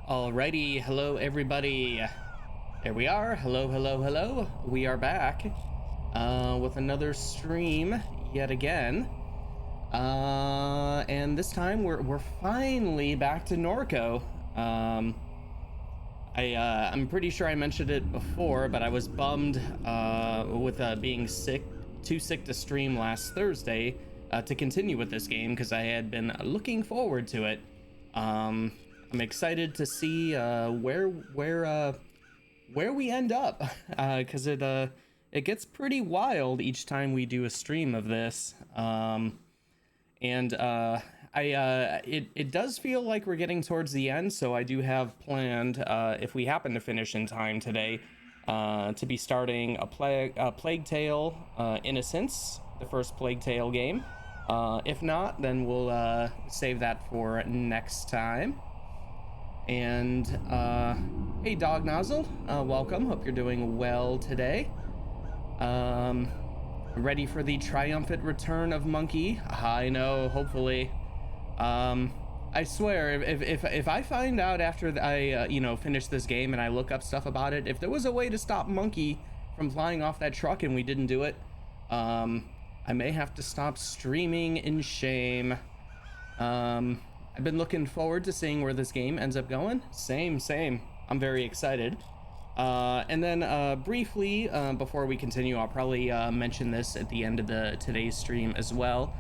Alrighty, hello everybody. There we are. Hello, hello, hello. We are back with another stream yet again. And this time we're finally back to Norco. I'm pretty sure I mentioned it before, but I was bummed with being too sick to stream last Thursday to continue with this game because I had been looking forward to it. I'm excited to see where we end up because it gets pretty wild each time we do a stream of this. It does feel like we're getting towards the end, so I do have planned, if we happen to finish in time today, to be starting a Plague Tale Innocence, the first Plague Tale game. If not, then we'll save that for next time. And hey, Dog Nozzle, welcome. Hope you're doing well today. Ready for the triumphant return of Monkey? I know, hopefully. I swear, if I find out after I finish this game and I look up stuff about it, if there was a way to stop Monkey from flying off that truck and we didn't do it, I may have to stop streaming in shame. I've been looking forward to seeing where this game ends up going. Same. I'm very excited. And then briefly, before we continue, I'll probably mention this at the end of today's stream as well.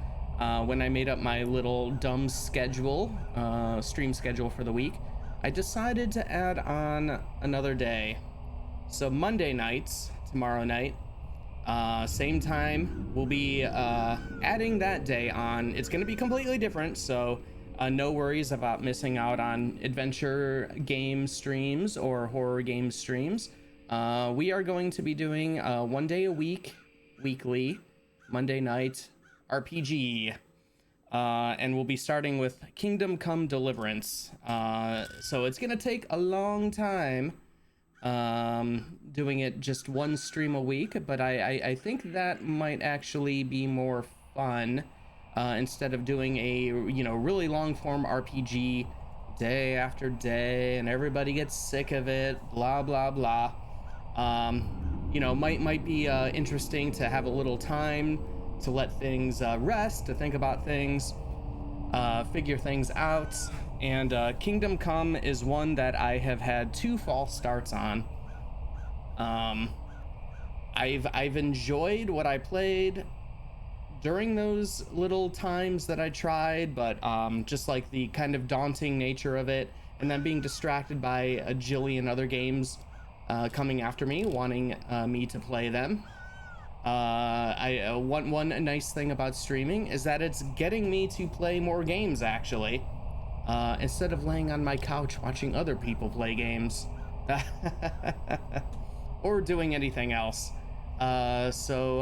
When I made up my little dumb stream schedule for the week, I decided to add on another day. So Monday nights, tomorrow night, same time, we'll be adding that day on. It's going to be completely different, so no worries about missing out on adventure game streams or horror game streams. We are going to be doing 1 day a week, weekly, Monday night RPG. And we'll be starting with Kingdom Come Deliverance. So it's going to take a long time doing it just one stream a week, but I think that might actually be more fun. Instead of doing a really long form RPG day after day and everybody gets sick of it, blah blah blah. Might be interesting to have a little time to let things rest, to think about things, figure things out. And Kingdom Come is one that I have had 2 false starts on. I've enjoyed what I played during those little times that I tried, but just like the kind of daunting nature of it, and then being distracted by a jillion other games coming after me, wanting me to play them. One nice thing about streaming is that it's getting me to play more games, actually, instead of laying on my couch watching other people play games or doing anything else. So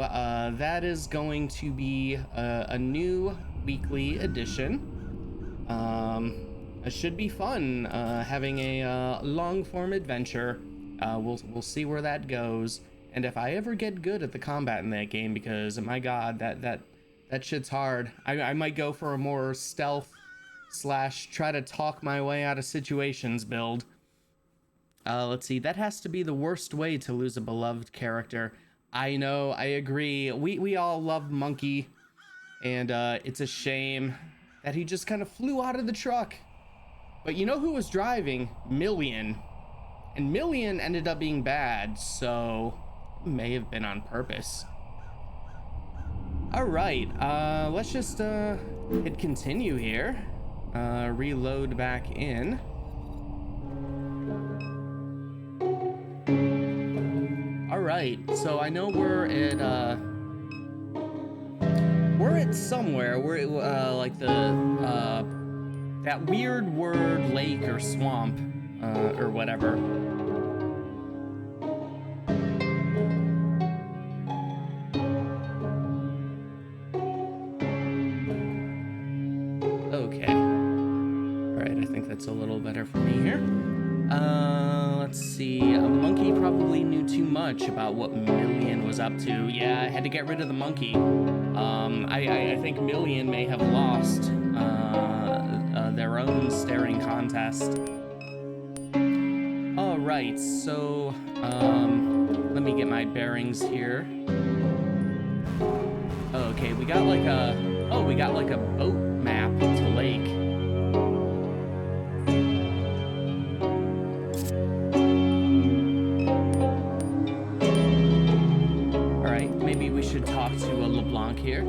that is going to be a new weekly edition. It should be fun having a long form adventure. We'll see where that goes, and if I ever get good at the combat in that game, because my god, that shit's hard. I might go for a more stealth / try to talk my way out of situations build. Let's see, that has to be the worst way to lose a beloved character. I know, I agree. We all love Monkey, and it's a shame that he just kind of flew out of the truck. But you know who was driving? Million. And Million ended up being bad, so it may have been on purpose. All right, let's just hit continue here. Reload back in. All right, so I know we're at somewhere. We're at like the that weird word lake or swamp or whatever. Okay. All right, I think that's a little better for me here. Let's see. Monkey probably knew too much about what Million was up to. Yeah, I had to get rid of the monkey. I think Million may have lost their own staring contest. right, so, let me get my bearings here. Okay, we got like a boat map to lake. All right, maybe we should talk to a LeBlanc here.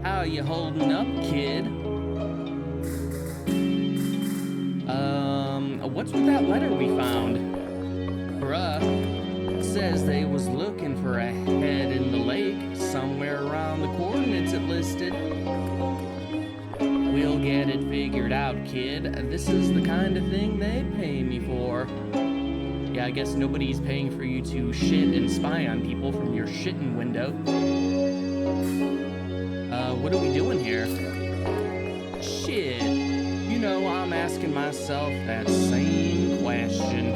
How you holding up, kid? What's with that letter we found? Bruh, it says they was looking for a head in the lake somewhere around the coordinates it listed. We'll get it figured out, kid. This is the kind of thing they pay me for. Yeah, I guess nobody's paying for you to shit and spy on people from your shitting window. What are we doing here? Shit. You know, I'm asking myself that same question.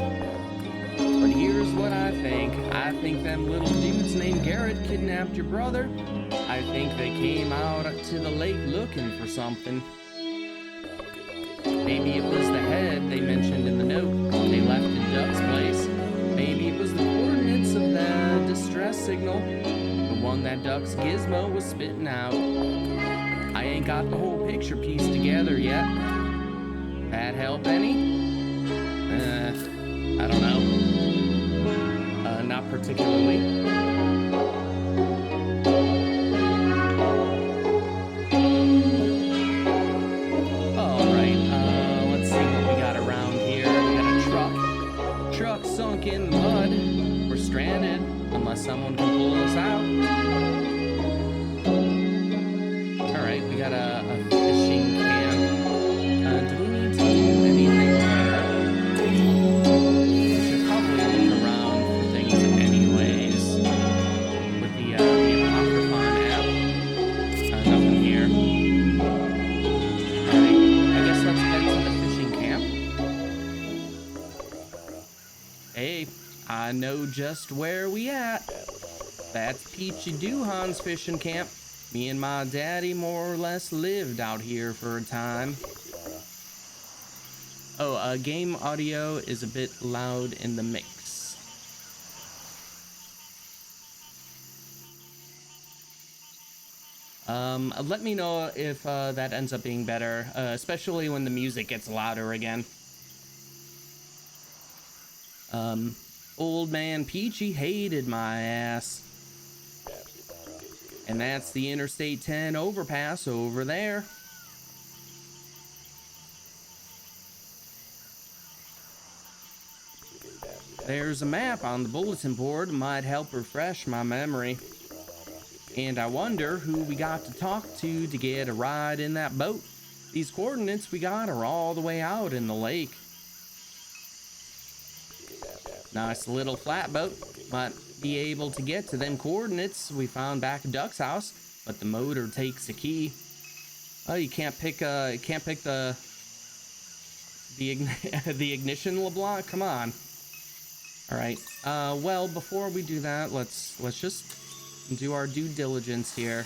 But here's what I think. I think them little dudes named Garrett kidnapped your brother. I think they came out to the lake looking for something. Maybe it was the head they mentioned in the note they left in Duck's place. Maybe it was the coordinates of the distress signal, the one that Duck's gizmo was spitting out. I ain't got the whole picture pieced together yet. That help any? I don't know. Not particularly. Sunk in the mud. We're stranded unless someone can pull us out. Alright, we got a fishing camp. Do we need to do anything there? We should probably look around for things anyways. With the Apocryphon app. Nothing here. Alright, I guess let's head to the fishing camp. Hey, I know just where we at. That's Peachy Doohan's fishing camp. Me and my daddy more or less lived out here for a time. Oh, game audio is a bit loud in the mix. Let me know if that ends up being better, especially when the music gets louder again. Old man Peachy hated my ass. And that's the Interstate 10 overpass over there. There's a map on the bulletin board, might help refresh my memory. And I wonder who we got to talk to get a ride in that boat. These coordinates we got are all the way out in the lake. Nice little flatboat. Might be able to get to them coordinates we found back at Duck's house, but the motor takes a key. Oh, you can't pick the ignition, LeBlanc. Come on. All right. Well, before we do that, let's just do our due diligence here.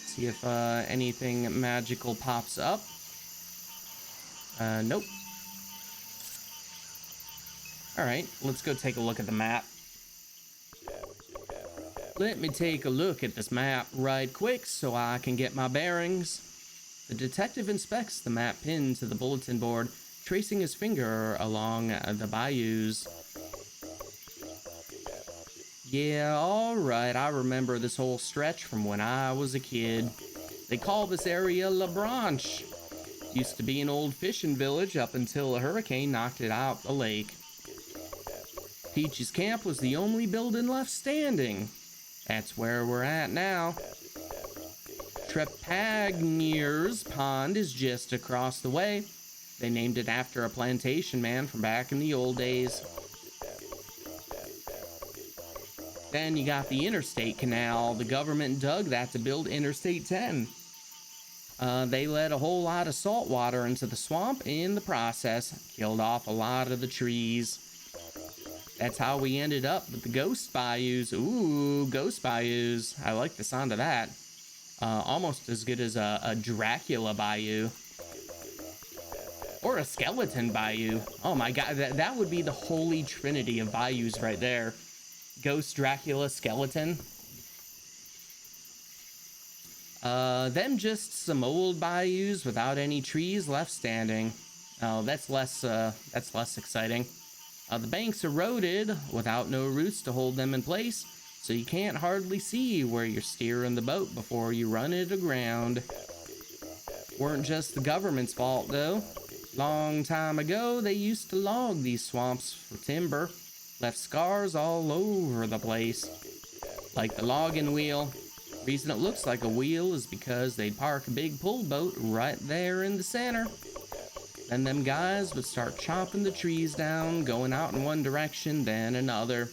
See if anything magical pops up. Nope. All right, let's go take a look at the map. Let me take a look at this map right quick so I can get my bearings. The detective inspects the map pinned to the bulletin board, tracing his finger along the bayous. Yeah, all right, I remember this whole stretch from when I was a kid. They call this area La Branche. Used to be an old fishing village up until a hurricane knocked it out the lake. Peachy's camp was the only building left standing. That's where we're at now. Trepagnier's Pond is just across the way. They named it after a plantation man from back in the old days. Then you got the Interstate Canal. The government dug that to build Interstate 10. They let a whole lot of salt water into the swamp in the process. Killed off a lot of the trees. That's how we ended up with the ghost bayous. Ooh, ghost bayous. I like the sound of that. Almost as good as a Dracula bayou. Or a skeleton bayou. Oh my god, that would be the holy trinity of bayous right there. Ghost, Dracula, skeleton. Then just some old bayous without any trees left standing. Oh, that's less exciting. The banks eroded without no roots to hold them in place, so you can't hardly see where you're steering the boat before you run it aground. Weren't just the government's fault, though. Long time ago, they used to log these swamps for timber, left scars all over the place, like the logging wheel. Reason it looks like a wheel is because they'd park a big pull boat right there in the center. Then them guys would start chopping the trees down, going out in one direction, then another,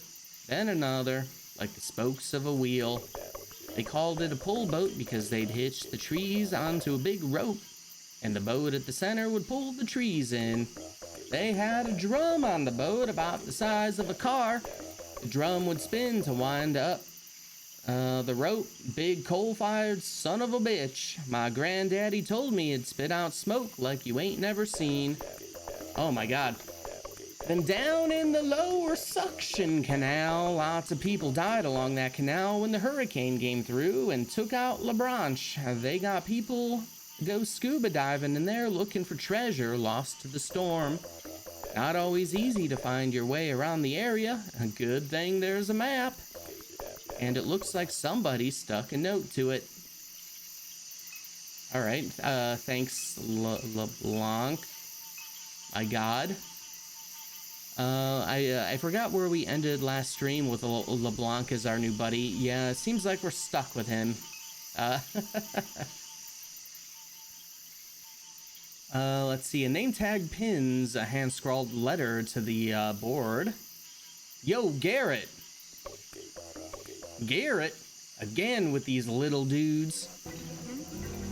like the spokes of a wheel. They called it a pull boat because they'd hitch the trees onto a big rope, and the boat at the center would pull the trees in. They had a drum on the boat about the size of a car. The drum would spin to wind up the rope. Big coal-fired son of a bitch. My granddaddy told me it'd spit out smoke like you ain't never seen. Oh my god. Then down in the lower suction canal, lots of people died along that canal when the hurricane came through and took out La Branche. They got people go scuba diving in there looking for treasure lost to the storm. Not always easy to find your way around the area. A good thing there's a map. And it looks like somebody stuck a note to it. All right, thanks, LeBlanc. My god. I forgot where we ended last stream with LeBlanc as our new buddy. Yeah, it seems like we're stuck with him. Let's see, a name tag pins a hand-scrawled letter to the board. Yo, Garrett! Garrett, again with these little dudes.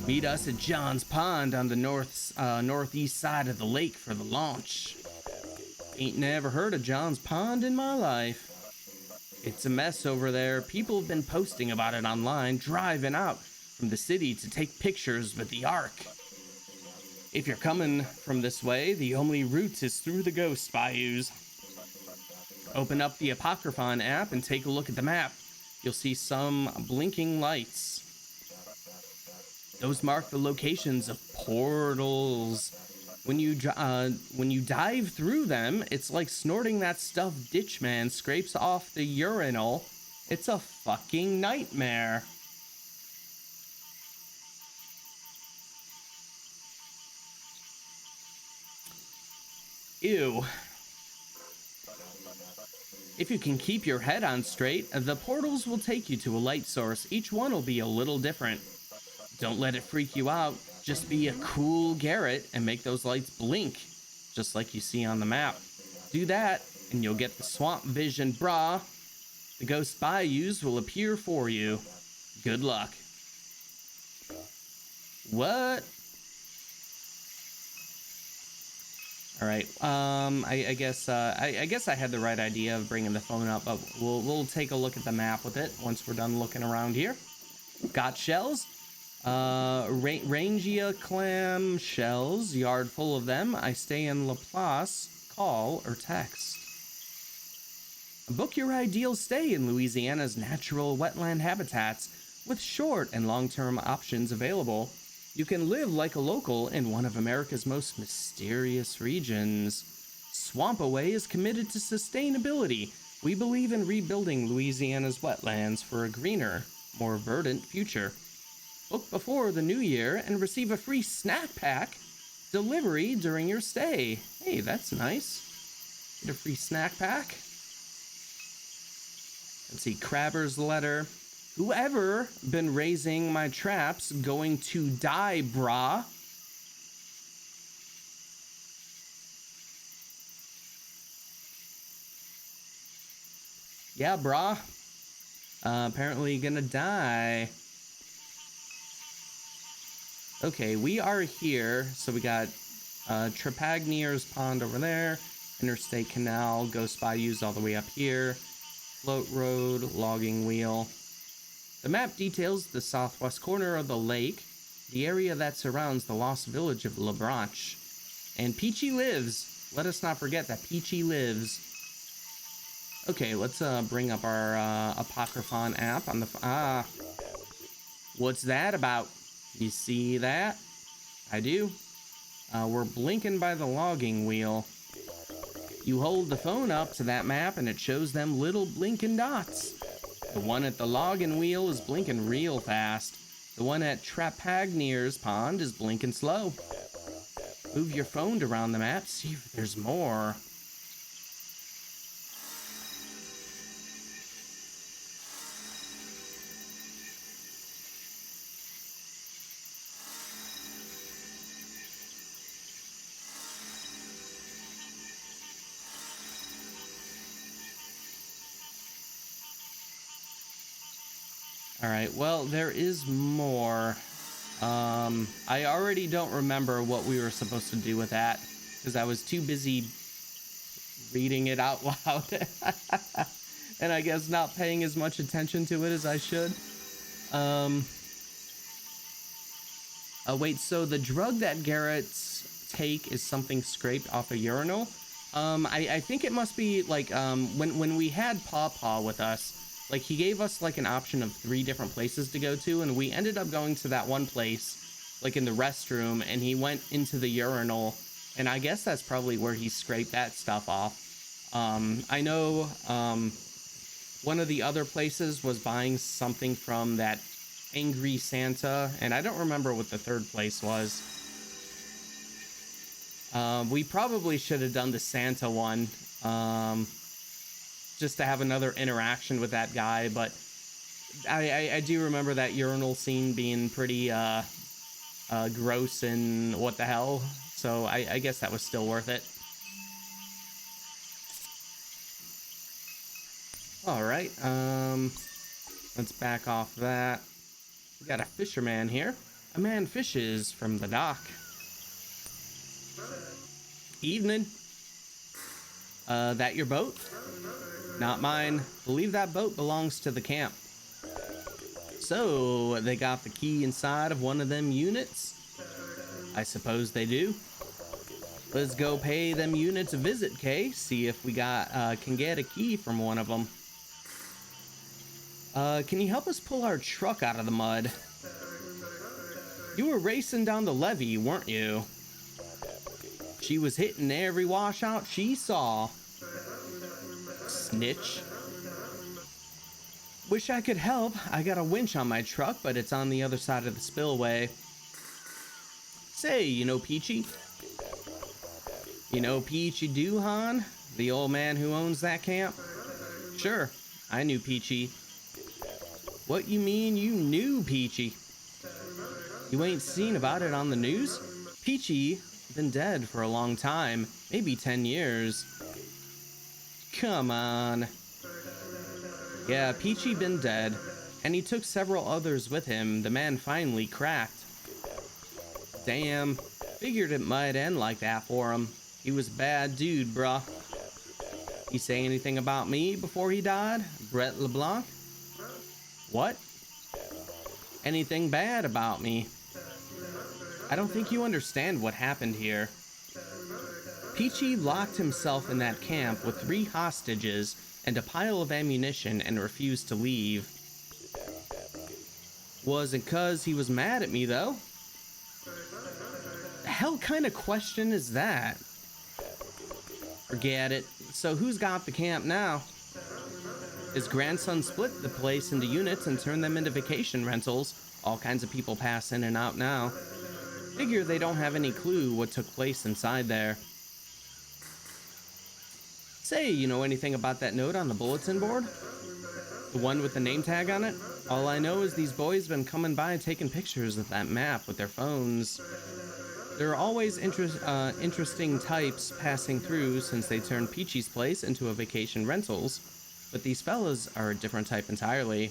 Meet us at John's Pond on the northeast side of the lake for the launch. Ain't never heard of John's Pond in my life. It's a mess over there. People have been posting about it online, driving out from the city to take pictures with the Ark. If you're coming from this way, the only route is through the ghost bayous. Open up the Apocryphon app and take a look at the map. You'll see some blinking lights. Those mark the locations of portals. When you dive through them, it's like snorting that stuff Ditchman scrapes off the urinal. It's a fucking nightmare. Ew. If you can keep your head on straight, the portals will take you to a light source. Each one will be a little different. Don't let it freak you out. Just be a cool Garrett and make those lights blink, just like you see on the map. Do that, and you'll get the swamp vision, brah. The ghost bayous will appear for you. Good luck. What? All right. I guess I had the right idea of bringing the phone up, but we'll take a look at the map with it once we're done looking around here. Got shells. Rangia clam shells, yard full of them. I stay in Laplace. Call or text. Book your ideal stay in Louisiana's natural wetland habitats with short and long-term options available. You can live like a local in one of America's most mysterious regions. Swampaway is committed to sustainability. We believe in rebuilding Louisiana's wetlands for a greener, more verdant future. Book before the new year and receive a free snack pack delivery during your stay. Hey, that's nice. Get a free snack pack. Let's see, Crabber's letter. Whoever been raising my traps going to die, brah. Yeah, brah. Apparently gonna die. Okay, we are here. So we got Trepagnier's Pond over there, Interstate Canal, Ghost Bayous all the way up here, Float Road, Logging Wheel. The map details the southwest corner of the lake, the area that surrounds the lost village of La Branche, And Peachy lives. Let us not forget that Peachy lives. Okay, let's bring up our Apocryphon app on the... What's that about? You see that? I do. We're blinking by the logging wheel. You hold the phone up to that map and it shows them little blinking dots. The one at the logging wheel is blinking real fast. The one at Trapagnier's pond is blinking slow. Move your phone around the map, see if there's more. All right, well, there is more. I already don't remember what we were supposed to do with that because I was too busy reading it out loud and I guess not paying as much attention to it as I should. Wait, so the drug that Garrett's take is something scraped off a urinal. I think it must be like when we had Paw Paw with us. Like, he gave us, like, an option of 3 different places to go to, and we ended up going to that one place, like, in the restroom, and he went into the urinal, and I guess that's probably where he scraped that stuff off. I know, one of the other places was buying something from that Angry Santa, and I don't remember what the third place was. We probably should have done the Santa one, just to have another interaction with that guy, but I do remember that urinal scene being pretty gross and what the hell, so I guess that was still worth it. All right, let's back off that. We got a fisherman here. A man fishes from the dock. Evening. That your boat? Not mine. Believe that boat belongs to the camp. So, they got the key inside of one of them units? I suppose they do. Let's go pay them units a visit, Kay. See if we can get a key from one of them. Can you help us pull our truck out of the mud? You were racing down the levee, weren't you? She was hitting every washout she saw. Snitch. Wish I could help. I got a winch on my truck, but it's on the other side of the spillway. Say, you know Peachy? You know Peachy Doohan? The old man who owns that camp? Sure, I knew Peachy. What you mean you knew Peachy? You ain't seen about it on the news? Peachy been dead for a long time, maybe 10 years. Come on. Yeah, Peachy been dead, and he took several others with him. The man finally cracked. Damn, figured it might end like that for him. He was a bad dude, bruh. He say anything about me before he died? Brett LeBlanc? What? Anything bad about me? I don't think you understand what happened here. Peachy locked himself in that camp with 3 hostages and a pile of ammunition and refused to leave. Wasn't 'cause he was mad at me, though. The hell kind of question is that? Forget it. So who's got the camp now? His grandson split the place into units and turned them into vacation rentals. All kinds of people pass in and out now. Figure they don't have any clue what took place inside there. Say, you know anything about that note on the bulletin board? The one with the name tag on it? All I know is these boys been coming by taking pictures of that map with their phones. There are always interesting types passing through since they turned Peachy's place into a vacation rentals, but these fellas are a different type entirely.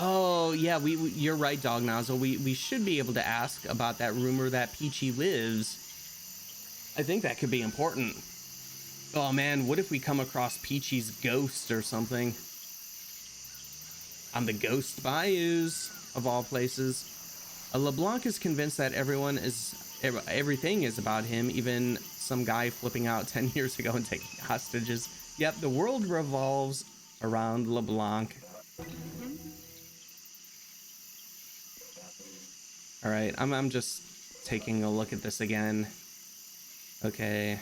Oh yeah, you're right, Dog Nozzle. We should be able to ask about that rumor that Peachy lives. I think that could be important. Oh man, what if we come across Peachy's ghost or something? On the Ghost Bayous. of all places. LeBlanc is convinced that everything is about him, even some guy flipping out 10 years ago and taking hostages. Yep, the world revolves around LeBlanc. All right, I'm just taking a look at this again. Okay.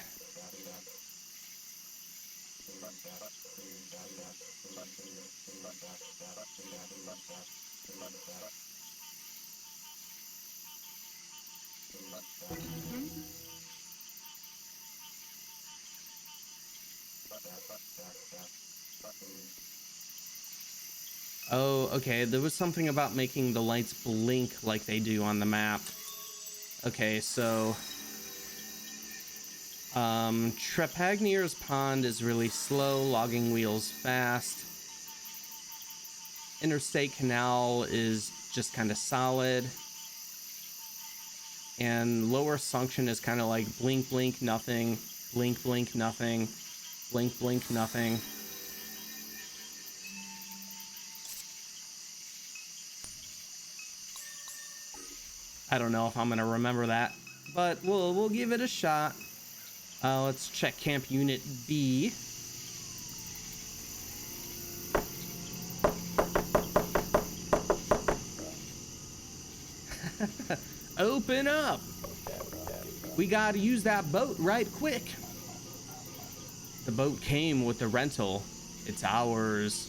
Oh, okay, there was something about making the lights blink like they do on the map. Okay, so Trepagnier's pond is really slow, logging wheels fast. Interstate Canal is just kind of solid. And Lower Sunction is kind of like blink, blink, nothing, blink, blink, nothing, blink, blink, nothing. I don't know if I'm gonna remember that, but we'll give it a shot. Let's check Camp Unit B. Open up! We gotta use that boat right quick. The boat came with the rental. It's ours.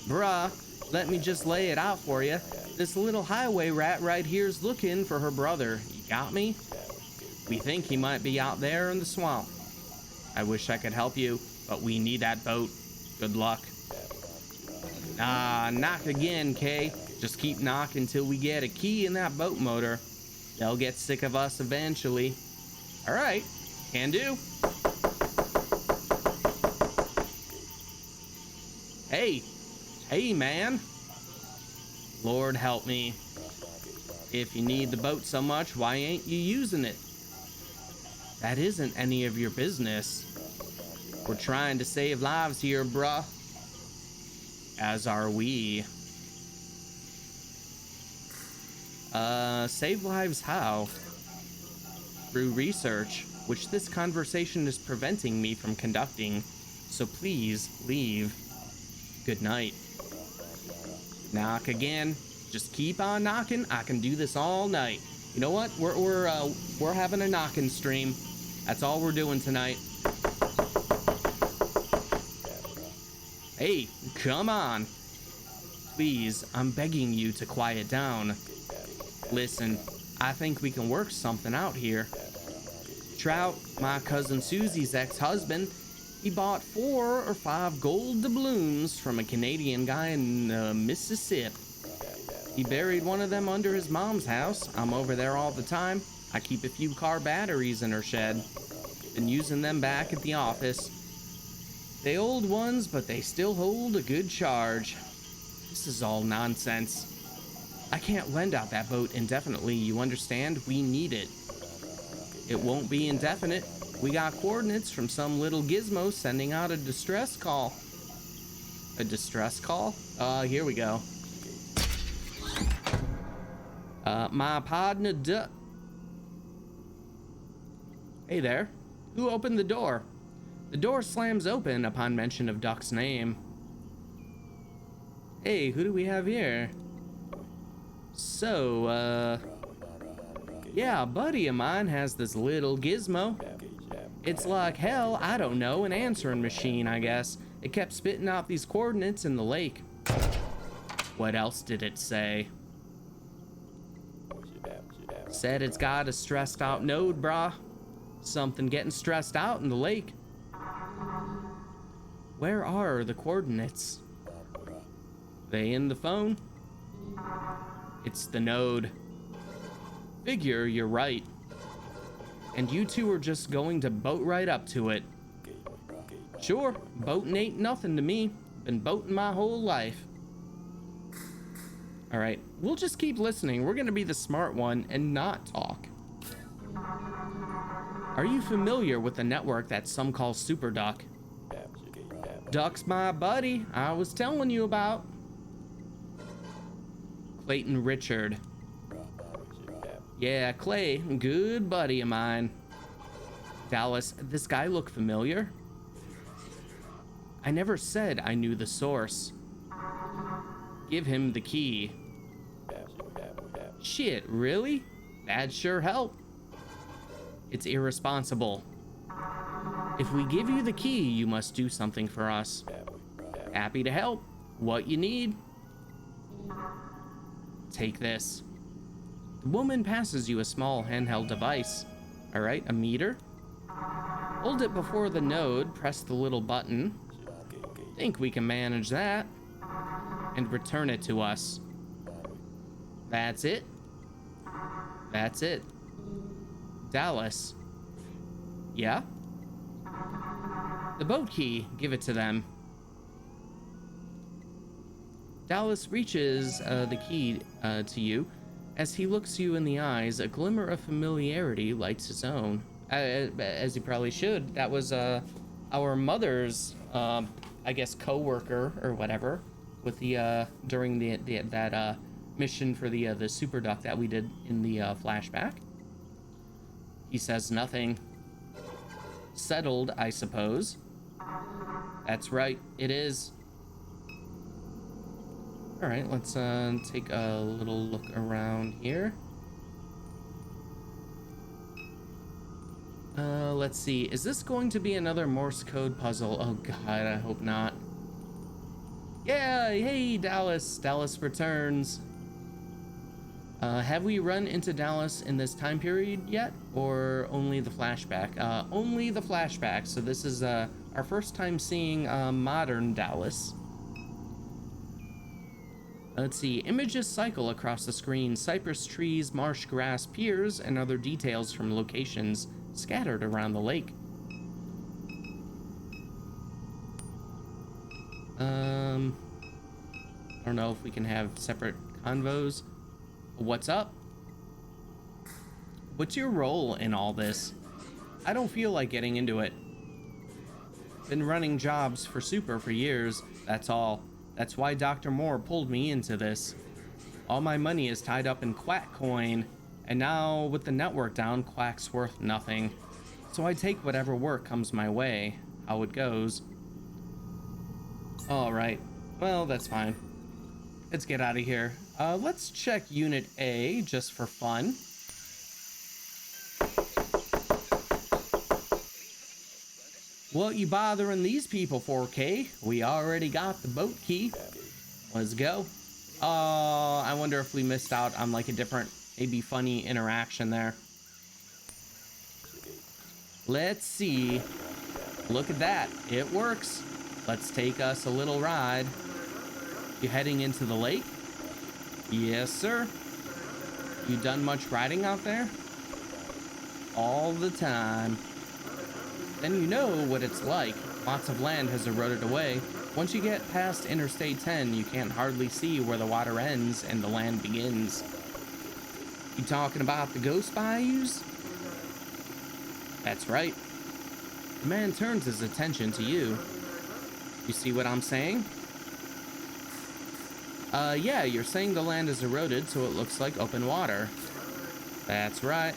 Bruh, let me just lay it out for you. This little highway rat right here's looking for her brother. You got me? We think he might be out there in the swamp. I wish I could help you, but we need that boat. Good luck. Knock again, Kay. Just keep knocking till we get a key in that boat motor. They'll get sick of us eventually. All right, can do. Hey, man. Lord help me. If you need the boat so much, why ain't you using it? That isn't any of your business. We're trying to save lives here, bruh. As are we. Save lives how? Through research, which this conversation is preventing me from conducting. So please, leave. Good night. Knock again. Just keep on knocking. I can do this all night. You know what? We're having a knocking stream. That's all we're doing tonight. Hey, come on. Please, I'm begging you to quiet down. Listen, I think we can work something out here. Trout, my cousin Susie's ex-husband, he bought 4 or 5 gold doubloons from a Canadian guy in Mississippi. He buried one of them under his mom's house. I'm over there all the time. I keep a few car batteries in her shed. Been using them back at the office. They old ones, but they still hold a good charge. This is all nonsense. I can't lend out that boat indefinitely, you understand? We need it. It won't be indefinite. We got coordinates from some little gizmo sending out a distress call. A distress call? Here we go. My partner Hey there. Who opened the door? The door slams open upon mention of Duck's name. Hey, who do we have here? So, yeah, a buddy of mine has this little gizmo. It's like, hell, I don't know, an answering machine, I guess. It kept spitting out these coordinates in the lake. What else did it say? Said it's got a stressed out node, brah. Something getting stressed out in the lake. Where are the coordinates? They in the phone? It's the node. Figure you're right. And you two are just going to boat right up to it. Sure, boating ain't nothing to me. Been boating my whole life. All right, we'll just keep listening. We're gonna be the smart one and not talk. Are you familiar with the network that some call Super Duck? Duck's my buddy I was telling you about. Clayton Richard. Yeah, Clay, good buddy of mine. Dallas, this guy look familiar? I never said I knew the source. Give him the key. Shit, really? That'd sure help. It's irresponsible. If we give you the key, you must do something for us. Happy to help. What you need? Take this. The woman passes you a small handheld device. All right, a meter. Hold it before the node, press the little button. Think we can manage that. And return it to us. That's it. That's it. Dallas. Yeah? The boat key, give it to them. Dallas reaches the key to you. As he looks you in the eyes, a glimmer of familiarity lights his own. As he probably should. That was our mother's, I guess, co-worker or whatever, with the during that mission for the super duck that we did in the flashback. He says nothing. Settled, I suppose. That's right, it is. All right, let's take a little look around here. Let's see. Is this going to be another Morse code puzzle? Oh God, I hope not. Yeah, hey, Dallas. Dallas returns. Have we run into Dallas in this time period yet, or only the flashback? Only the flashback. So this is our first time seeing modern Dallas. Let's see. Images cycle across the screen. Cypress trees, marsh grass, piers, and other details from locations scattered around the lake. I don't know if we can have separate convos. What's up? What's your role in all this? I don't feel like getting into it. Been running jobs for Super for years, that's all. That's why Dr. Moore pulled me into this. All my money is tied up in Quack coin, and now with the network down, Quack's worth nothing. So I take whatever work comes my way, how it goes. All right, well, that's fine. Let's get out of here. Let's check Unit A just for fun. What you bothering these people for, Kay? We already got the boat key. Let's go. I wonder if we missed out on like a different, maybe funny interaction there. Let's see. Look at that. It works. Let's take us a little ride. You heading into the lake? Yes, sir. You done much riding out there? All the time. Then you know what it's like. Lots of land has eroded away. Once you get past Interstate 10, you can't hardly see where the water ends and the land begins. You talking about the ghost bayous? That's right. The man turns his attention to you. You see what I'm saying? Yeah, you're saying the land is eroded, so it looks like open water. That's right.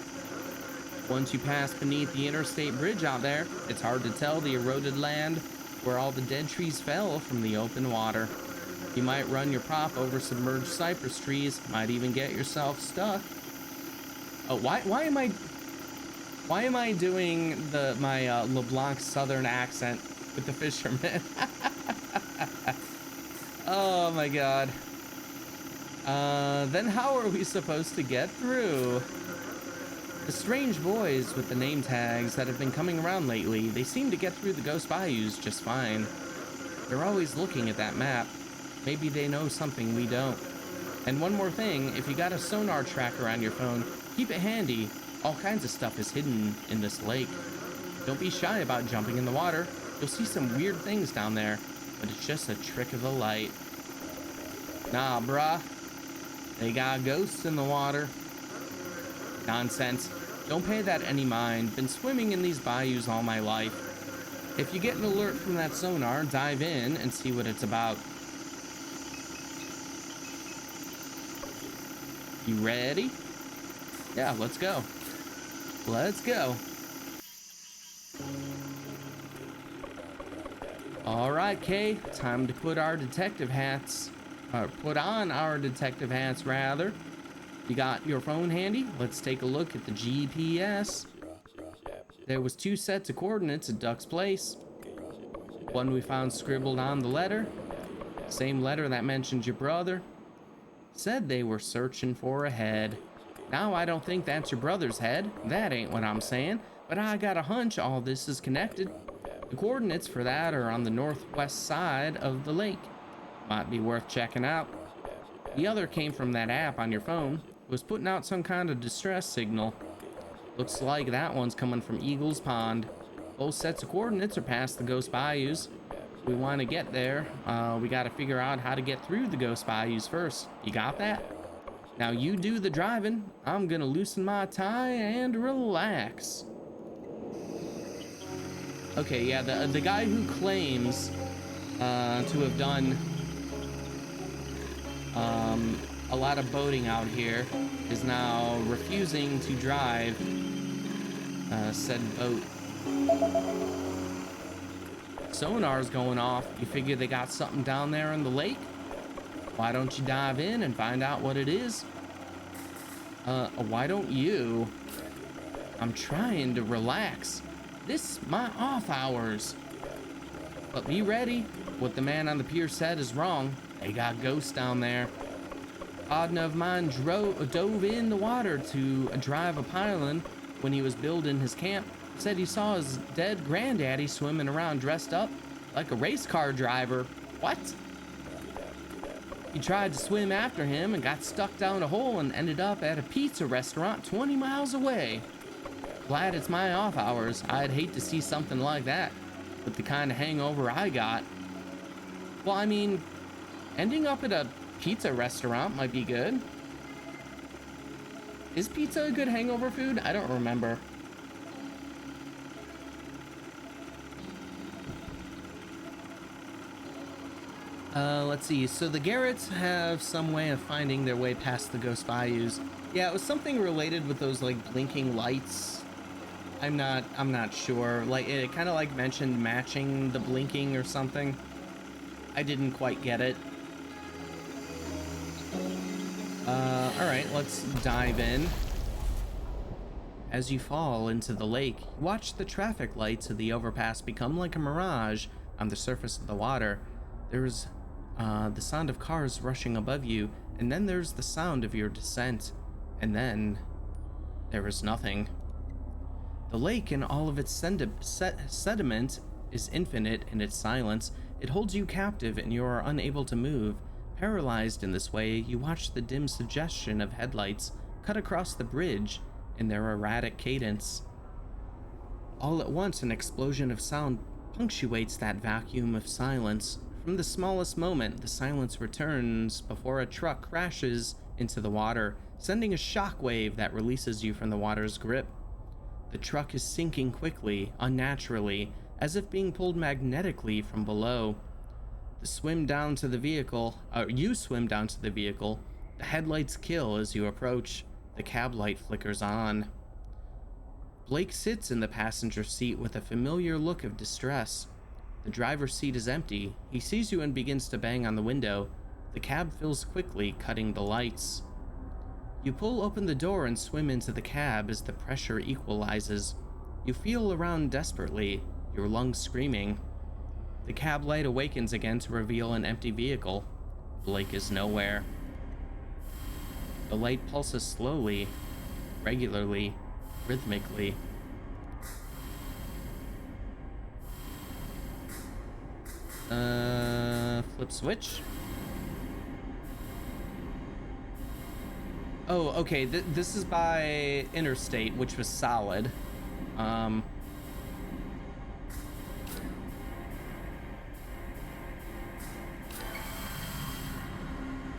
Once you pass beneath the interstate bridge out there, it's hard to tell the eroded land where all the dead trees fell from the open water. You might run your prop over submerged cypress trees, might even get yourself stuck. Oh, why am I doing my LeBlanc Southern accent with the fisherman? Oh my God. Then how are we supposed to get through? The strange boys with the name tags that have been coming around lately, they seem to get through the ghost bayous just fine. They're always looking at that map. Maybe they know something we don't. And one more thing, if you got a sonar tracker on your phone, keep it handy. All kinds of stuff is hidden in this lake. Don't be shy about jumping in the water. You'll see some weird things down there, but it's just a trick of the light. Nah, bruh. They got ghosts in the water. Nonsense. Don't pay that any mind. Been swimming in these bayous all my life. If you get an alert from that sonar, dive in and see what it's about. You ready? Yeah, let's go. Let's go. All right, Kay, time to put our detective hats, or put on our detective hats, rather. You got your phone handy? Let's take a look at the GPS. There was 2 sets of coordinates at Duck's place. One we found scribbled on the letter. Same letter that mentioned your brother. Said they were searching for a head. Now, I don't think that's your brother's head. That ain't what I'm saying. But I got a hunch all this is connected. The coordinates for that are on the northwest side of the lake. Might be worth checking out. The other came from that app on your phone. It was putting out some kind of distress signal. Looks like that one's coming from Eagle's Pond. Both sets of coordinates are past the Ghost Bayous. If we want to get there, we got to figure out how to get through the Ghost Bayous first. You got that? Now you do the driving. I'm gonna loosen my tie and relax. Okay, yeah, the guy who claims to have done a lot of boating out here is now refusing to drive said boat. Sonar's going off. You figure they got something down there in the lake? Why don't you dive in and find out what it is? Why don't you? I'm trying to relax. This is my off hours. But be ready. What the man on the pier said is wrong. They got ghosts down there. Partner of mine dove in the water to drive a pylon when he was building his camp. Said he saw his dead granddaddy swimming around dressed up like a race car driver. What? He tried to swim after him and got stuck down a hole and ended up at a pizza restaurant 20 miles away. Glad it's my off hours. I'd hate to see something like that with the kind of hangover I got. Well, I mean, ending up at a pizza restaurant might be good. Is pizza a good hangover food? I don't remember. Let's see. So the Garretts have some way of finding their way past the Ghost Bayous. Yeah, it was something related with those like blinking lights. I'm not sure. Like it kind of like mentioned matching the blinking or something. I didn't quite get it. All right, let's dive in. As you fall into the lake, watch the traffic lights of the overpass become like a mirage on the surface of the water. There's the sound of cars rushing above you, and then there's the sound of your descent, and then there is nothing. The lake and all of its sediment is infinite in its silence. It holds you captive and you are unable to move. Paralyzed in this way, you watch the dim suggestion of headlights cut across the bridge in their erratic cadence. All at once, an explosion of sound punctuates that vacuum of silence. From the smallest moment, the silence returns before a truck crashes into the water, sending a shockwave that releases you from the water's grip. The truck is sinking quickly, unnaturally, as if being pulled magnetically from below. You swim down to the vehicle. The headlights kill as you approach. The cab light flickers on. Blake sits in the passenger seat with a familiar look of distress. The driver's seat is empty. He sees you and begins to bang on the window. The cab fills quickly, cutting the lights. You pull open the door and swim into the cab as the pressure equalizes. You feel around desperately, your lungs screaming. The cab light awakens again to reveal an empty vehicle. Blake is nowhere. The light pulses slowly, regularly, rhythmically. Flip switch. Oh, okay, this is by Interstate, which was solid.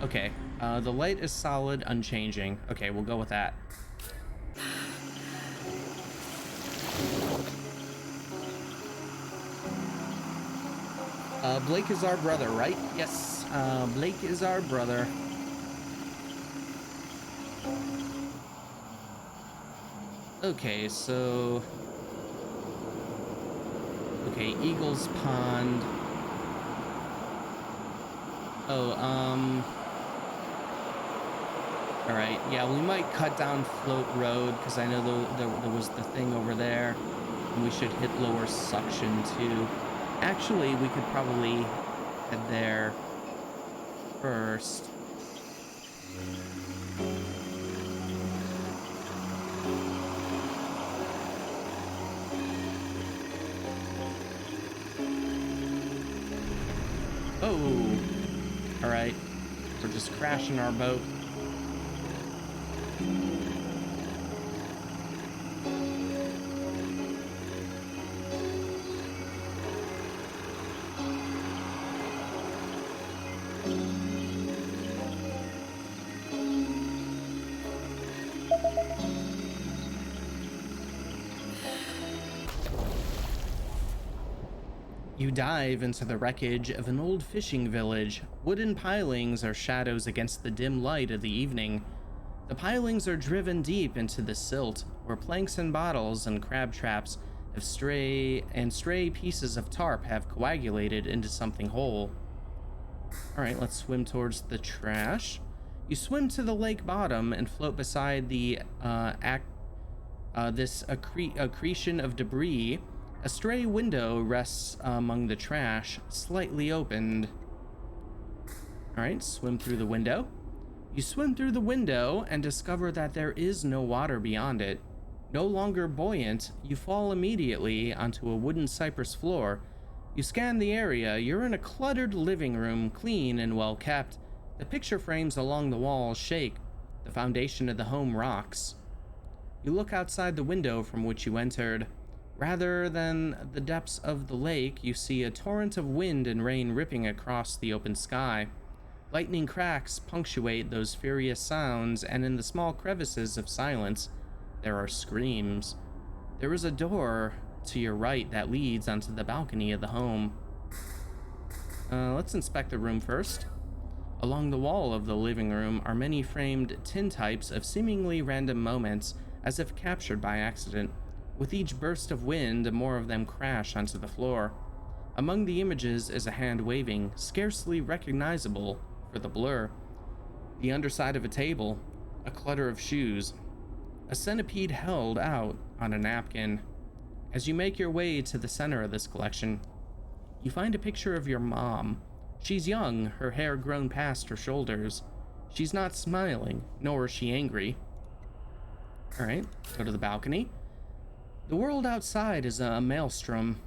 Okay, the light is solid, unchanging. Okay, we'll go with that. Blake is our brother, right? Yes, Blake is our brother. Okay, so... Okay, Eagle's Pond. Oh, all right, yeah, we might cut down Float Road because I know there was the thing over there, and we should hit lower suction too. Actually, we could probably head there first. Oh, all right, we're just crashing our boat. You dive into the wreckage of an old fishing village. Wooden pilings are shadows against the dim light of the evening. The pilings are driven deep into the silt, where planks and bottles and crab traps have stray pieces of tarp have coagulated into something whole. All right, let's swim towards the trash. You swim to the lake bottom and float beside the accretion of debris. A stray window rests among the trash, slightly opened. All right, swim through the window. You swim through the window and discover that there is no water beyond it. No longer buoyant, you fall immediately onto a wooden cypress floor. You scan the area. You're in a cluttered living room, clean and well kept. The picture frames along the walls shake. The foundation of the home rocks. You look outside the window from which you entered. Rather than the depths of the lake, you see a torrent of wind and rain ripping across the open sky. Lightning cracks punctuate those furious sounds, and in the small crevices of silence, there are screams. There is a door to your right that leads onto the balcony of the home. Let's inspect the room first. Along the wall of the living room are many framed tintypes of seemingly random moments, as if captured by accident. With each burst of wind, more of them crash onto the floor. Among the images is a hand waving, scarcely recognizable for the blur. The underside of a table, a clutter of shoes, a centipede held out on a napkin. As you make your way to the center of this collection, you find a picture of your mom. She's young, her hair grown past her shoulders. She's not smiling, nor is she angry. All right, go to the balcony. The world outside is a maelstrom.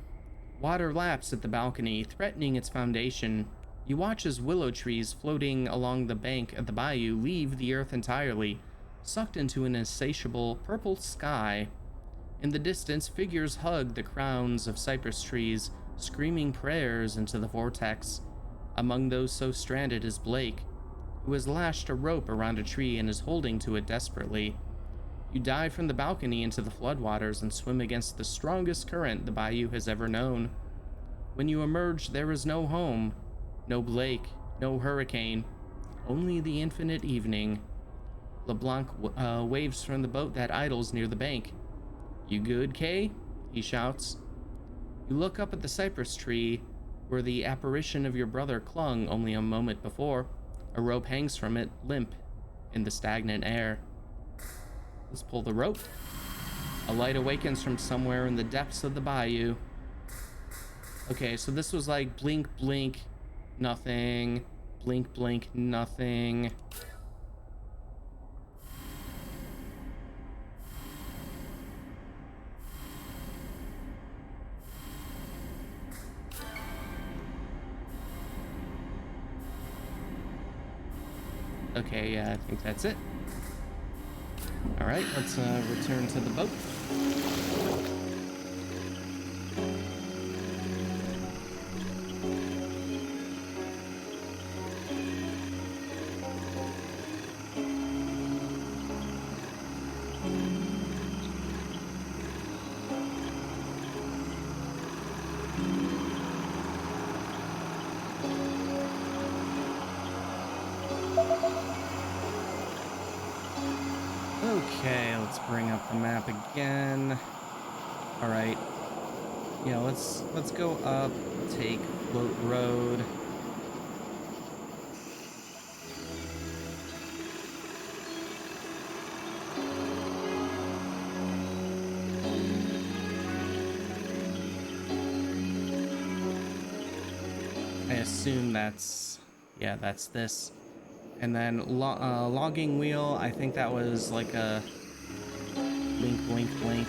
Water laps at the balcony, threatening its foundation. You watch as willow trees floating along the bank of the bayou leave the earth entirely, sucked into an insatiable purple sky. In the distance, figures hug the crowns of cypress trees, screaming prayers into the vortex. Among those so stranded is Blake, who has lashed a rope around a tree and is holding to it desperately. You dive from the balcony into the floodwaters and swim against the strongest current the bayou has ever known. When you emerge, there is no home, no Blake, no hurricane, only the infinite evening. LeBlanc waves from the boat that idles near the bank. "You good, Kay?" he shouts. You look up at the cypress tree where the apparition of your brother clung only a moment before. A rope hangs from it, limp in the stagnant air. Let's pull the rope. A light awakens from somewhere in the depths of the bayou. Okay, so this was like blink, blink, nothing. Blink, blink, nothing. Okay, yeah, I think that's it. All right, let's return to the boat. Okay, let's bring up the map again. All right. Yeah, let's go up, take Float Road. I assume that's, yeah, that's this. And then logging wheel, I think that was like a blink, blink, blink.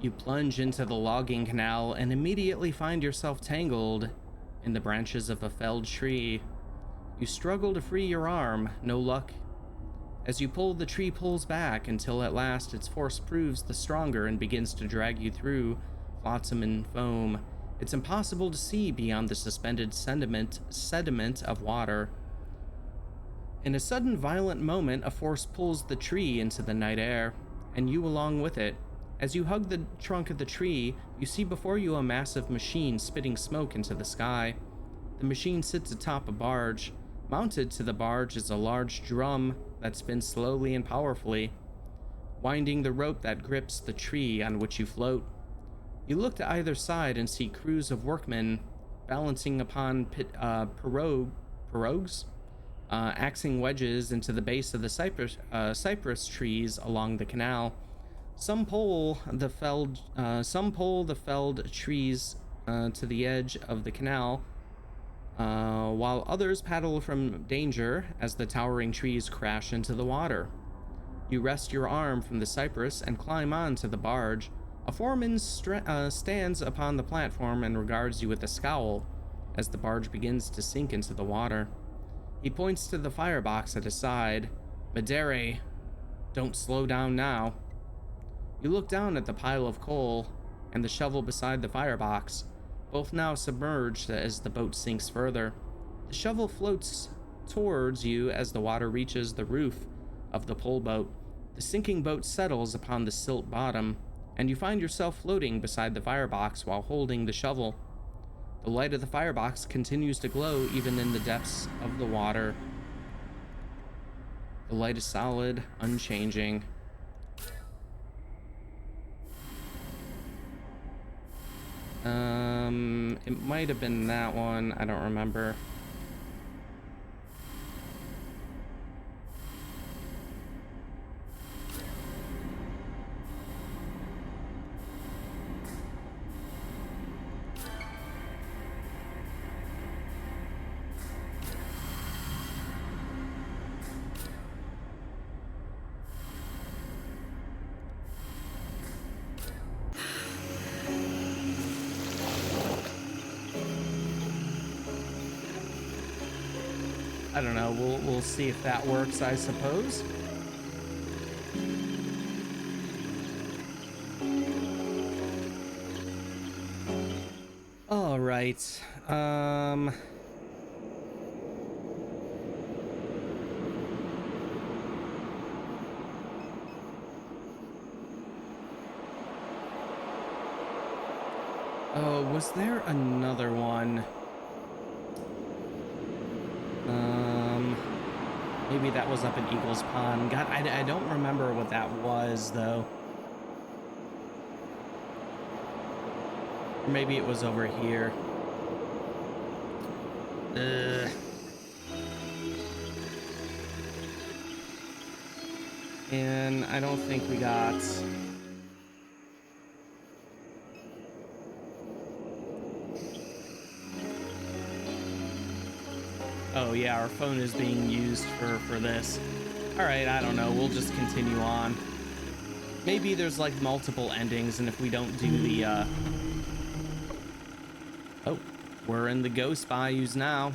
You plunge into the logging canal and immediately find yourself tangled in the branches of a felled tree. You struggle to free your arm, no luck. As you pull, the tree pulls back until at last its force proves the stronger and begins to drag you through flotsam and foam. It's impossible to see beyond the suspended sediment of water. In a sudden violent moment, a force pulls the tree into the night air, and you along with it. As you hug the trunk of the tree, you see before you a massive machine spitting smoke into the sky. The machine sits atop a barge. Mounted to the barge is a large drum that spins slowly and powerfully, winding the rope that grips the tree on which you float. You look to either side and see crews of workmen balancing upon pirogues, axing wedges into the base of the cypress trees along the canal. Some pole the felled trees to the edge of the canal, while others paddle from danger as the towering trees crash into the water. You rest your arm from the cypress and climb onto the barge. A foreman stands upon the platform and regards you with a scowl as the barge begins to sink into the water. He points to the firebox at his side. "Madere, don't slow down now." You look down at the pile of coal and the shovel beside the firebox, both now submerged as the boat sinks further. The shovel floats towards you as the water reaches the roof of the pole boat. The sinking boat settles upon the silt bottom, and you find yourself floating beside the firebox while holding the shovel. The light of the firebox continues to glow even in the depths of the water. The light is solid, unchanging. It might have been that one. I don't remember. I don't know. We'll see if that works, I suppose. All right. Oh, was there another one? Maybe that was up in Eagles Pond. God, I don't remember what that was, though. Or maybe it was over here. And I don't think we got... Oh yeah, our phone is being used for this. All right, I don't know. We'll just continue on. Maybe there's like multiple endings, and if we don't do the Oh, we're in the ghost bayous now.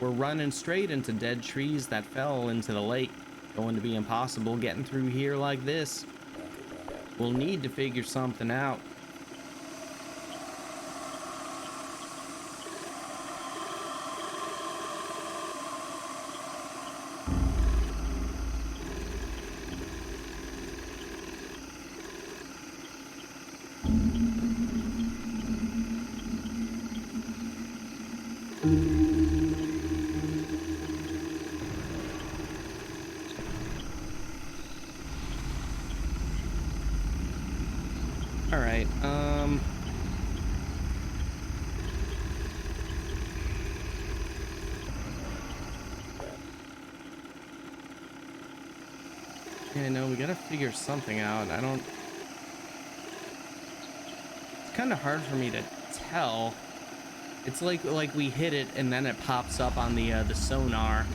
We're running straight into dead trees that fell into the lake. Going to be impossible getting through here like this. We'll need to figure something out. All right. Yeah, no, we gotta figure something out. It's kind of hard for me to tell. It's like we hit it and then it pops up on the sonar.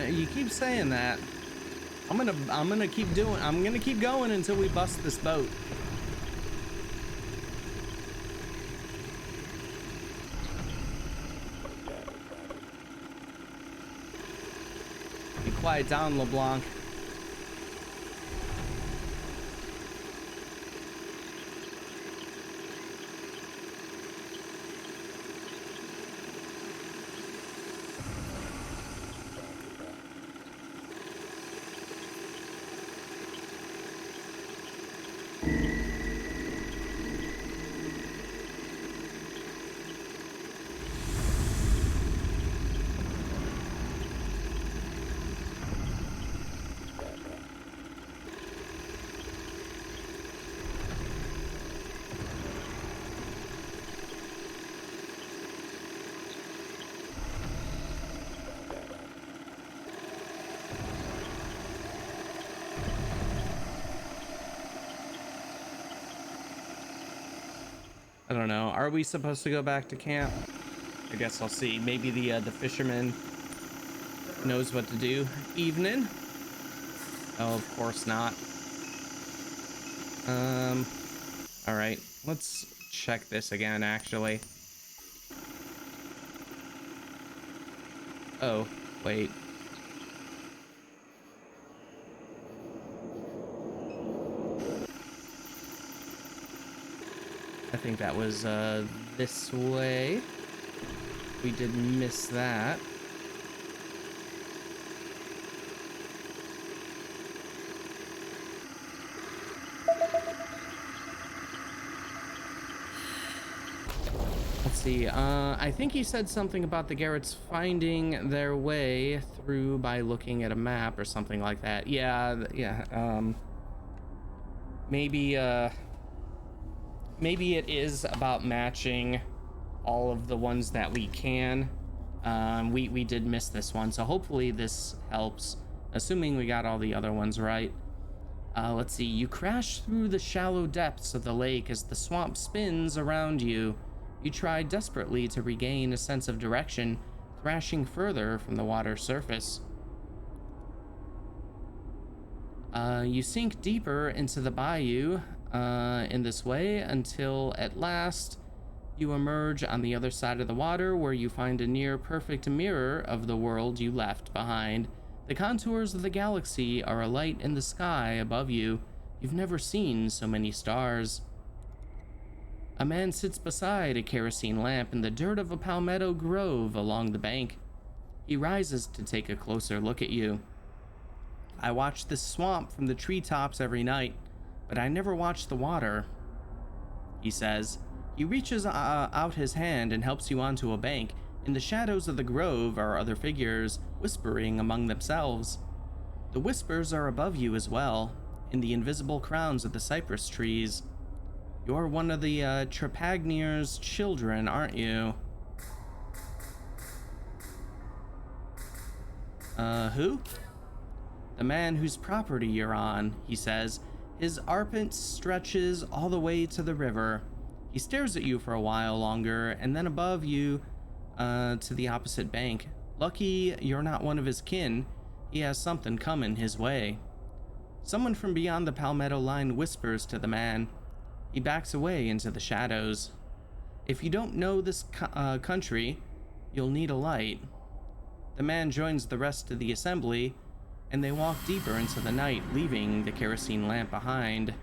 You keep saying that. I'm gonna keep going until we bust this boat. Be quiet down, LeBlanc. I don't know. Are we supposed to go back to camp? I guess I'll see. Maybe the fisherman knows what to do. Evening? Oh, of course not. All right. Let's check this again, actually. Oh, wait. I think that was this way. We did miss that. Let's see. I think you said something about the Garretts finding their way through by looking at a map or something like that. Yeah, yeah. Maybe maybe it is about matching all of the ones that we can. We did miss this one, so hopefully this helps, assuming we got all the other ones right. Let's see. You crash through the shallow depths of the lake as the swamp spins around you. You try desperately to regain a sense of direction, thrashing further from the water's surface. You sink deeper into the bayou in this way until at last you emerge on the other side of the water, where you find a near perfect mirror of the world you left behind. The contours of the galaxy are alight in the sky above you. You've never seen so many stars. A man sits beside a kerosene lamp in the dirt of a palmetto grove along the bank. He rises to take a closer look at you. I watch this swamp from the treetops every night, but I never watch the water, he says. He reaches out his hand and helps you onto a bank. In the shadows of the grove are other figures, whispering among themselves. The whispers are above you as well, in the invisible crowns of the cypress trees. You're one of the Trepagnier's children, aren't you? Who? The man whose property you're on, he says. His arpent stretches all the way to the river. He stares at you for a while longer, and then above you, to the opposite bank. Lucky you're not one of his kin. He has something coming his way. Someone from beyond the palmetto line whispers to the man. He backs away into the shadows. If you don't know this country, you'll need a light. The man joins the rest of the assembly, and they walk deeper into the night, leaving the kerosene lamp behind.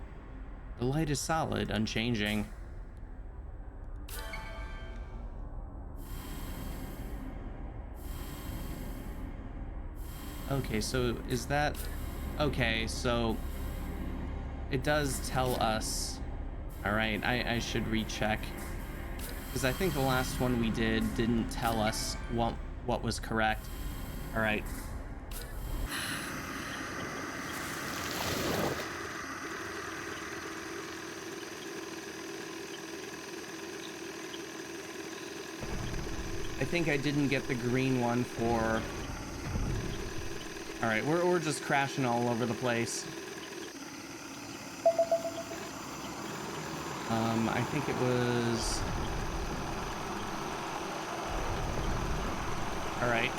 The light is solid, unchanging. Okay, so is that... Okay, so it does tell us... Alright, I should recheck. Because I think the last one we didn't tell us what was correct. Alright. I think I didn't get the green one for... Alright, we're just crashing all over the place. I think it was... Alright.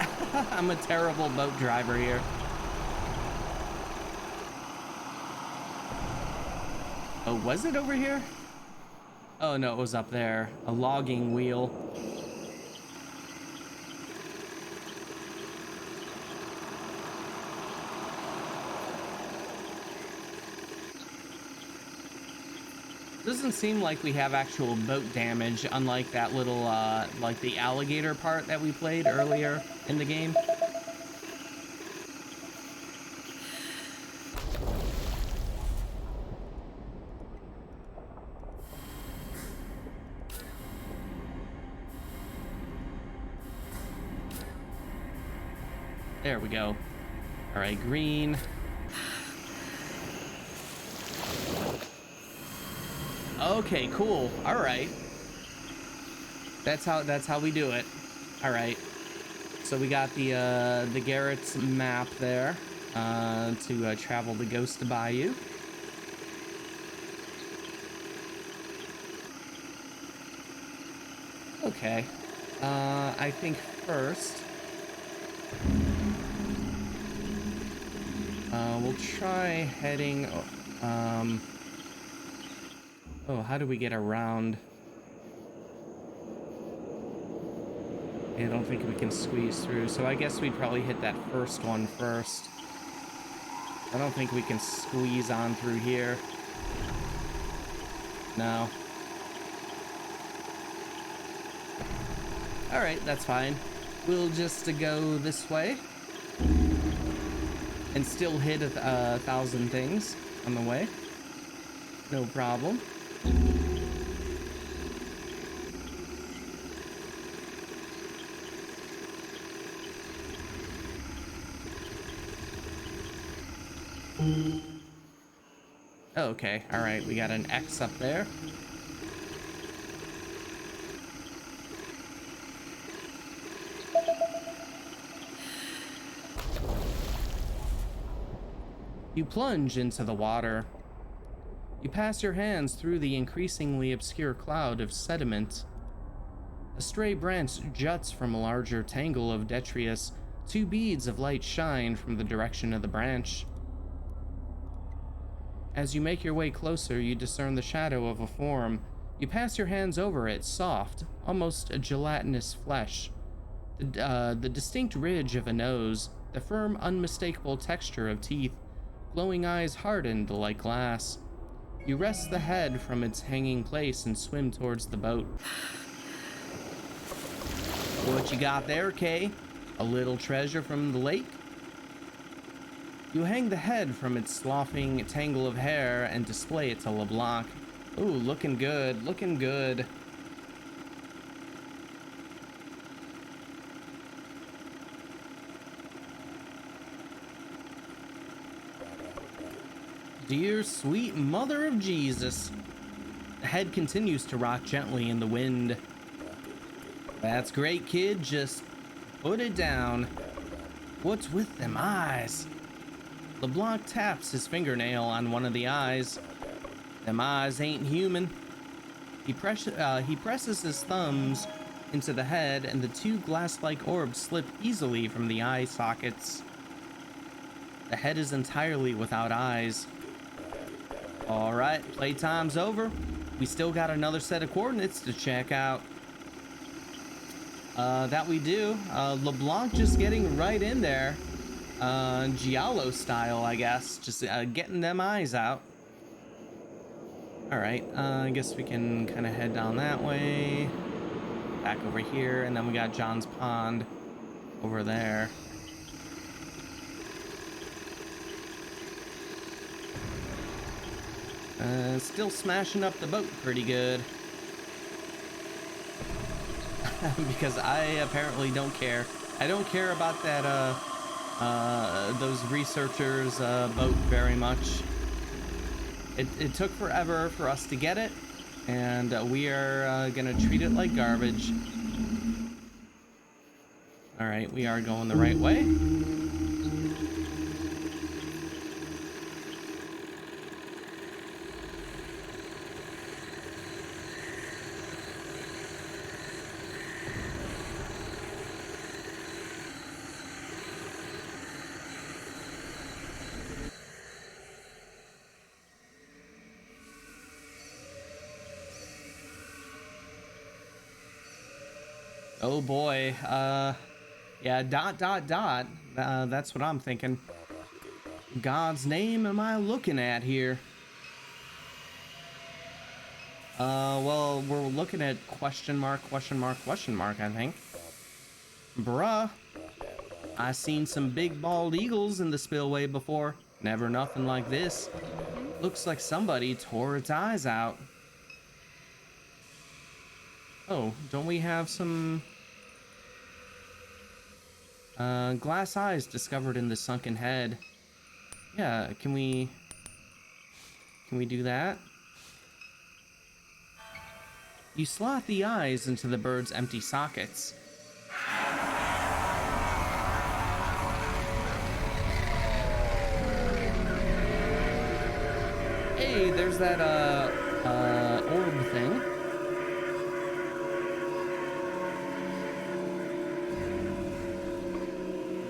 I'm a terrible boat driver here. Oh, was it over here? Oh no, it was up there. A logging wheel. Doesn't seem like we have actual boat damage, unlike that little, like the alligator part that we played earlier in the game. There we go. All right, green. Okay, cool. All right. That's how we do it. All right. So we got the Garrett's map there to travel the Ghost Bayou. Okay. I think first we'll try heading. Oh, how do we get around? I don't think we can squeeze through, so I guess we'd probably hit that first one first. I don't think we can squeeze on through here. No. Alright, that's fine. We'll just go this way. And still hit 1,000 things on the way. No problem. Okay, all right, we got an X up there. You plunge into the water. You pass your hands through the increasingly obscure cloud of sediment. A stray branch juts from a larger tangle of detritus. Two beads of light shine from the direction of the branch. As you make your way closer, you discern the shadow of a form. You pass your hands over it, soft, almost a gelatinous flesh. The distinct ridge of a nose, the firm, unmistakable texture of teeth, glowing eyes hardened like glass. You wrest the head from its hanging place and swim towards the boat. What you got there, Kay? A little treasure from the lake? You hang the head from its sloughing tangle of hair and display it to LeBlanc. Ooh, looking good, looking good. Dear sweet mother of Jesus. The head continues to rock gently in the wind. That's great, kid. Just put it down. What's with them eyes? LeBlanc taps his fingernail on one of the eyes. Them eyes ain't human. He presses his thumbs into the head, and the two glass-like orbs slip easily from the eye sockets. The head is entirely without eyes. All right, playtime's over. We still got another set of coordinates to check out. That we do. LeBlanc just getting right in there. Giallo style, I guess. Just getting them eyes out. All right, I guess we can kind of head down that way. Back over here, and then we got John's Pond over there. Still smashing up the boat pretty good. Because I apparently don't care. I don't care about that, those researchers' boat very much. It took forever for us to get it, and we are gonna treat it like garbage. All right, we are going the right way. Oh boy, yeah, ... That's what I'm thinking. God's name am I looking at here? Well, we're looking at question mark, I think. Bruh, I seen some big bald eagles in the spillway before. Never nothing like this. Looks like somebody tore its eyes out. Oh, don't we have some glass eyes discovered in the sunken head? Yeah, can we do that? You slot the eyes into the bird's empty sockets. Hey, there's that orb thing.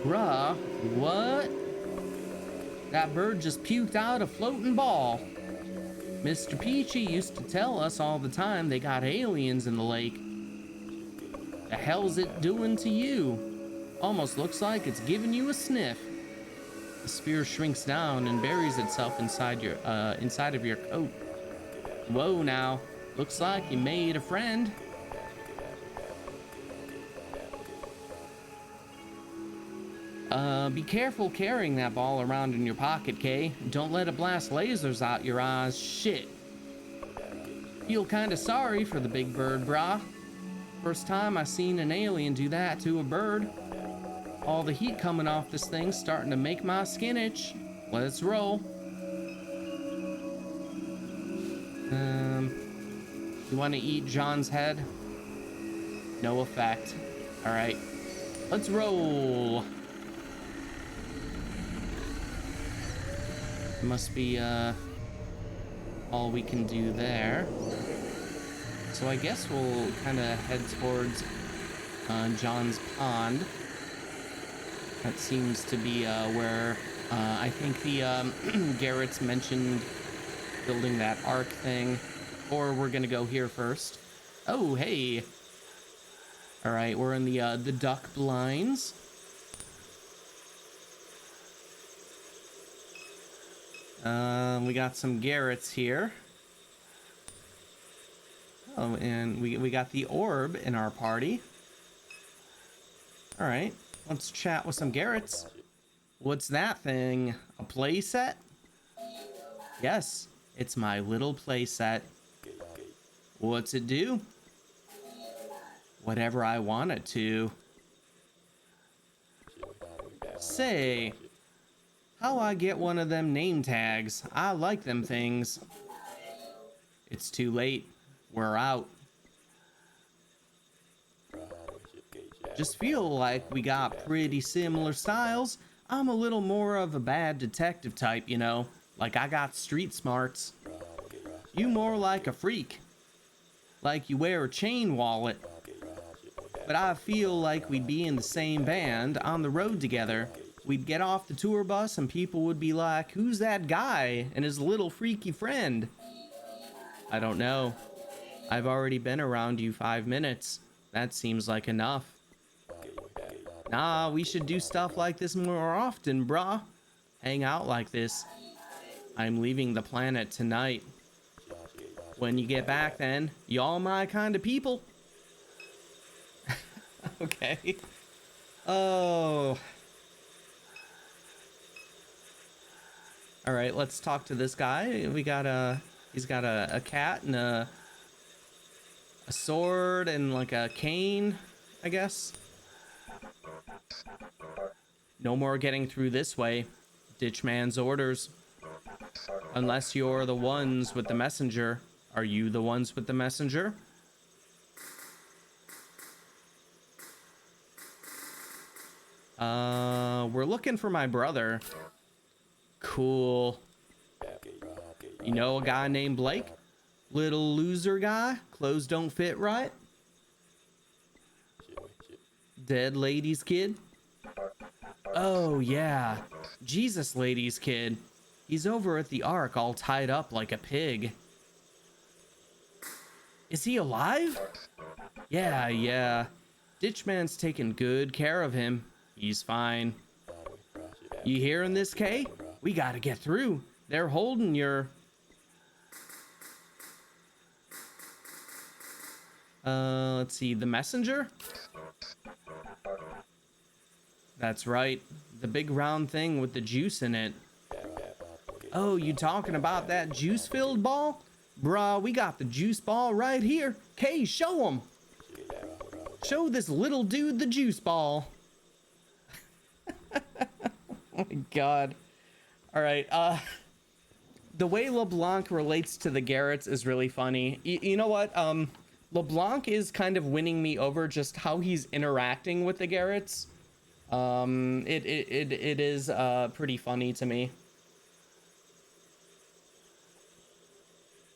Bruh, what? That bird just puked out a floating ball. Mr. Peachy used to tell us all the time they got aliens in the lake. The hell's it doing to you? Almost looks like it's giving you a sniff. The spear shrinks down and buries itself inside of your coat. Whoa now, looks like you made a friend. Be careful carrying that ball around in your pocket, Kay. Don't let it blast lasers out your eyes. Shit. Feel kinda sorry for the big bird, brah. First time I seen an alien do that to a bird. All the heat coming off this thing's starting to make my skin itch. Let's roll. You want to eat John's head? No effect. All right, let's roll. Must be all we can do there. So I guess we'll kind of head towards John's Pond. That seems to be where I think the Garrett's mentioned building that arc thing. Or we're gonna go here first. Oh, hey. All right, we're in the duck blinds. We got some Garrett's here. Oh, and we got the orb in our party. All right, let's chat with some Garrett's. What's that thing? A play set? Yes, it's my little play set. What's it do? Whatever I want it to. Say, how I get one of them name tags? I like them things. It's too late. We're out. Just feel like we got pretty similar styles. I'm a little more of a bad detective type, you know. Like I got street smarts. You more like a freak. like you wear a chain wallet. But I feel like we'd be in the same band on the road together. We'd get off the tour bus and people would be like, who's that guy and his little freaky friend? I don't know. I've already been around you 5 minutes. That seems like enough. Nah, we should do stuff like this more often, brah. Hang out like this. I'm leaving the planet tonight. When you get back then, y'all my kind of people. Okay. Oh. All right, let's talk to this guy. He's got a cat and a sword and like a cane, I guess. No more getting through this way. Ditchman's orders. Unless you're the ones with the messenger. Are you the ones with the messenger? We're looking for my brother. Cool. You know a guy named Blake? Little loser guy? Clothes don't fit right? Dead lady's kid? Oh, yeah. Jesus lady's kid. He's over at the Ark all tied up like a pig. Is he alive? Yeah. Ditchman's taking good care of him. He's fine. You hearing this, Kay? We gotta get through. They're holding your... let's see, the messenger? That's right. The big round thing with the juice in it. Oh, you talking about that juice-filled ball? Bruh, we got the juice ball right here. Kay, show him. Show this little dude the juice ball. Oh my god. All right, the way LeBlanc relates to the Garretts is really funny. You know what? LeBlanc is kind of winning me over, just how he's interacting with the Garretts. It is pretty funny to me.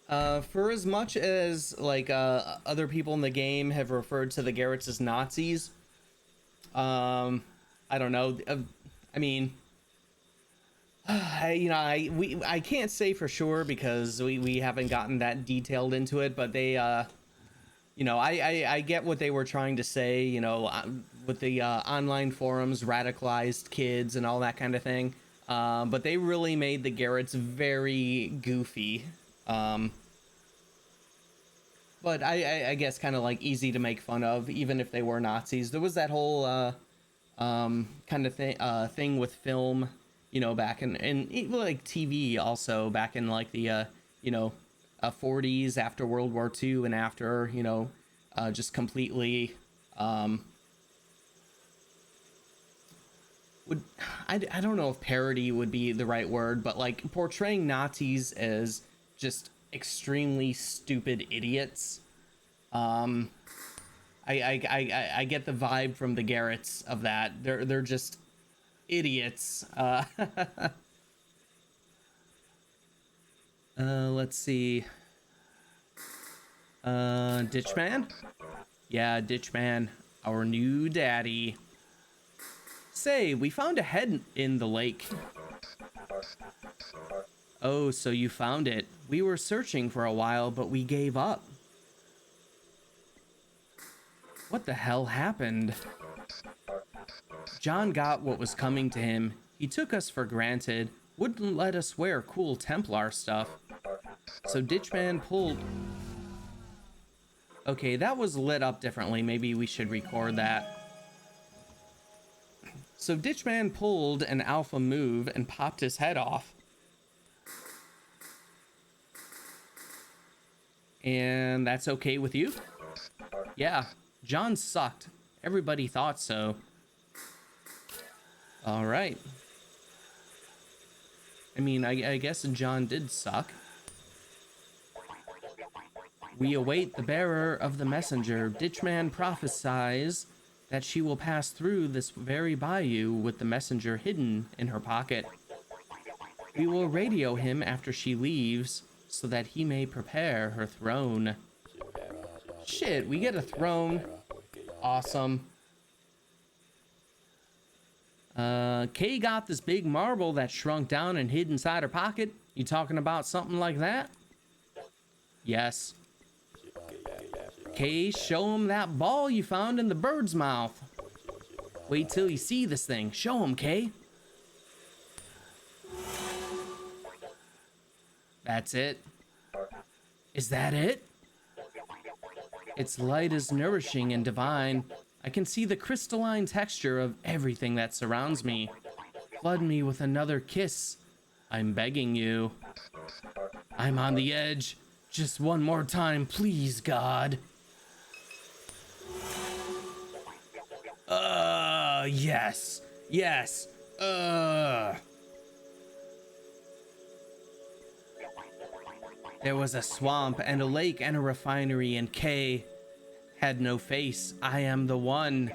For as much as like other people in the game have referred to the Garretts as Nazis, I don't know. I mean, I can't say for sure because we haven't gotten that detailed into it, but they I get what they were trying to say, with the online forums, radicalized kids and all that kind of thing. But they really made the Garretts very goofy. But I guess kind of like easy to make fun of, even if they were Nazis. There was that whole kind of thing with film, back in like TV also back in like the 40s after World War II and after, just completely I don't know if parody would be the right word, but like portraying Nazis as just extremely stupid idiots. I get the vibe from the Garretts of that. They're just idiots. Let's see. Ditchman? Yeah, Ditchman, our new daddy. Say, we found a head in the lake. Oh, so you found it. We were searching for a while, but we gave up. What the hell happened? John got what was coming to him. He took us for granted, wouldn't let us wear cool Templar stuff. So Ditchman pulled... Okay, that was lit up differently. Maybe we should record that. So Ditchman pulled an alpha move and popped his head off. And that's okay with you? Yeah, John sucked. Everybody thought so. All right. I mean, I guess John did suck. We await the bearer of the messenger. Ditchman prophesies that she will pass through this very bayou with the messenger hidden in her pocket. We will radio him after she leaves so that he may prepare her throne. Shit, we get a throne. Awesome. Kay got this big marble that shrunk down and hid inside her pocket. You talking about something like that? Yes. Kay, show him that ball you found in the bird's mouth. Wait till you see this thing. Show him, Kay. That's it. Is that it? Its light is nourishing and divine. I can see the crystalline texture of everything that surrounds me. Flood me with another kiss. I'm begging you. I'm on the edge. Just one more time, please, God. Yes. Yes. There was a swamp and a lake and a refinery, and Kay had no face. I am the one.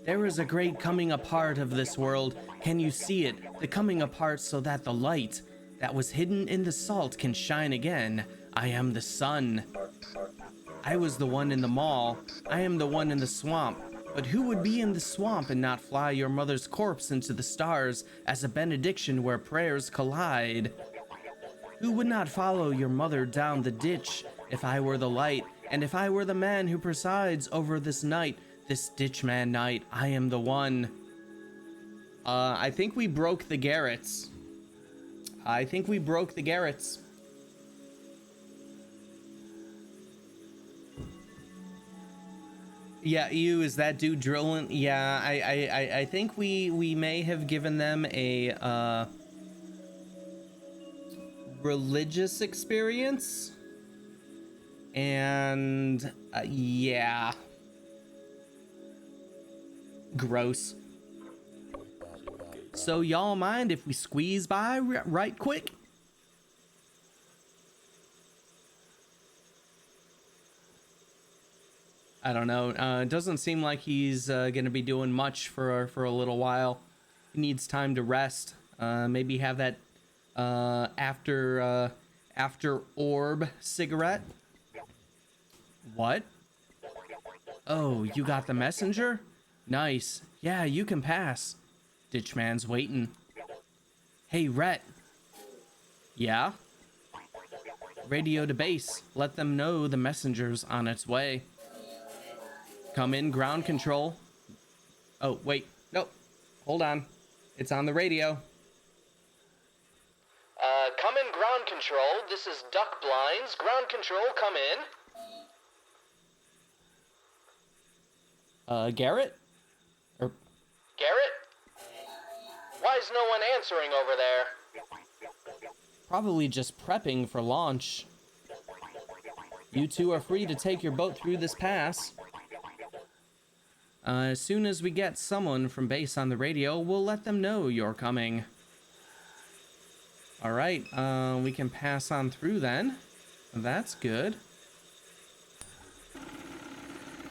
There is a great coming apart of this world. Can you see it? The coming apart so that the light that was hidden in the salt can shine again. I am the sun. I was the one in the mall. I am the one in the swamp. But who would be in the swamp and not fly your mother's corpse into the stars as a benediction where prayers collide? Who would not follow your mother down the ditch if I were the light, and if I were the man who presides over this night, this ditchman night? I am the one. I think we broke the Garrets. Yeah, is that dude drilling? Yeah, I think we may have given them a religious experience, and yeah, gross. So y'all mind if we squeeze by right quick? I don't know. It doesn't seem like he's gonna be doing much for a little while. He needs time to rest. Maybe have that after orb cigarette. What? Oh, you got the messenger? Nice. Yeah, you can pass. Ditchman's waiting. Hey, Rhett. Yeah? Radio to base. Let them know the messenger's on its way. Come in, ground control. Oh, wait. Nope. Hold on. It's on the radio. Come in, ground control. This is Duck Blinds. Ground control, come in. Garrett? Garrett? Why is no one answering over there? Probably just prepping for launch. You two are free to take your boat through this pass. As soon as we get someone from base on the radio, we'll let them know you're coming. Alright, we can pass on through then. That's good.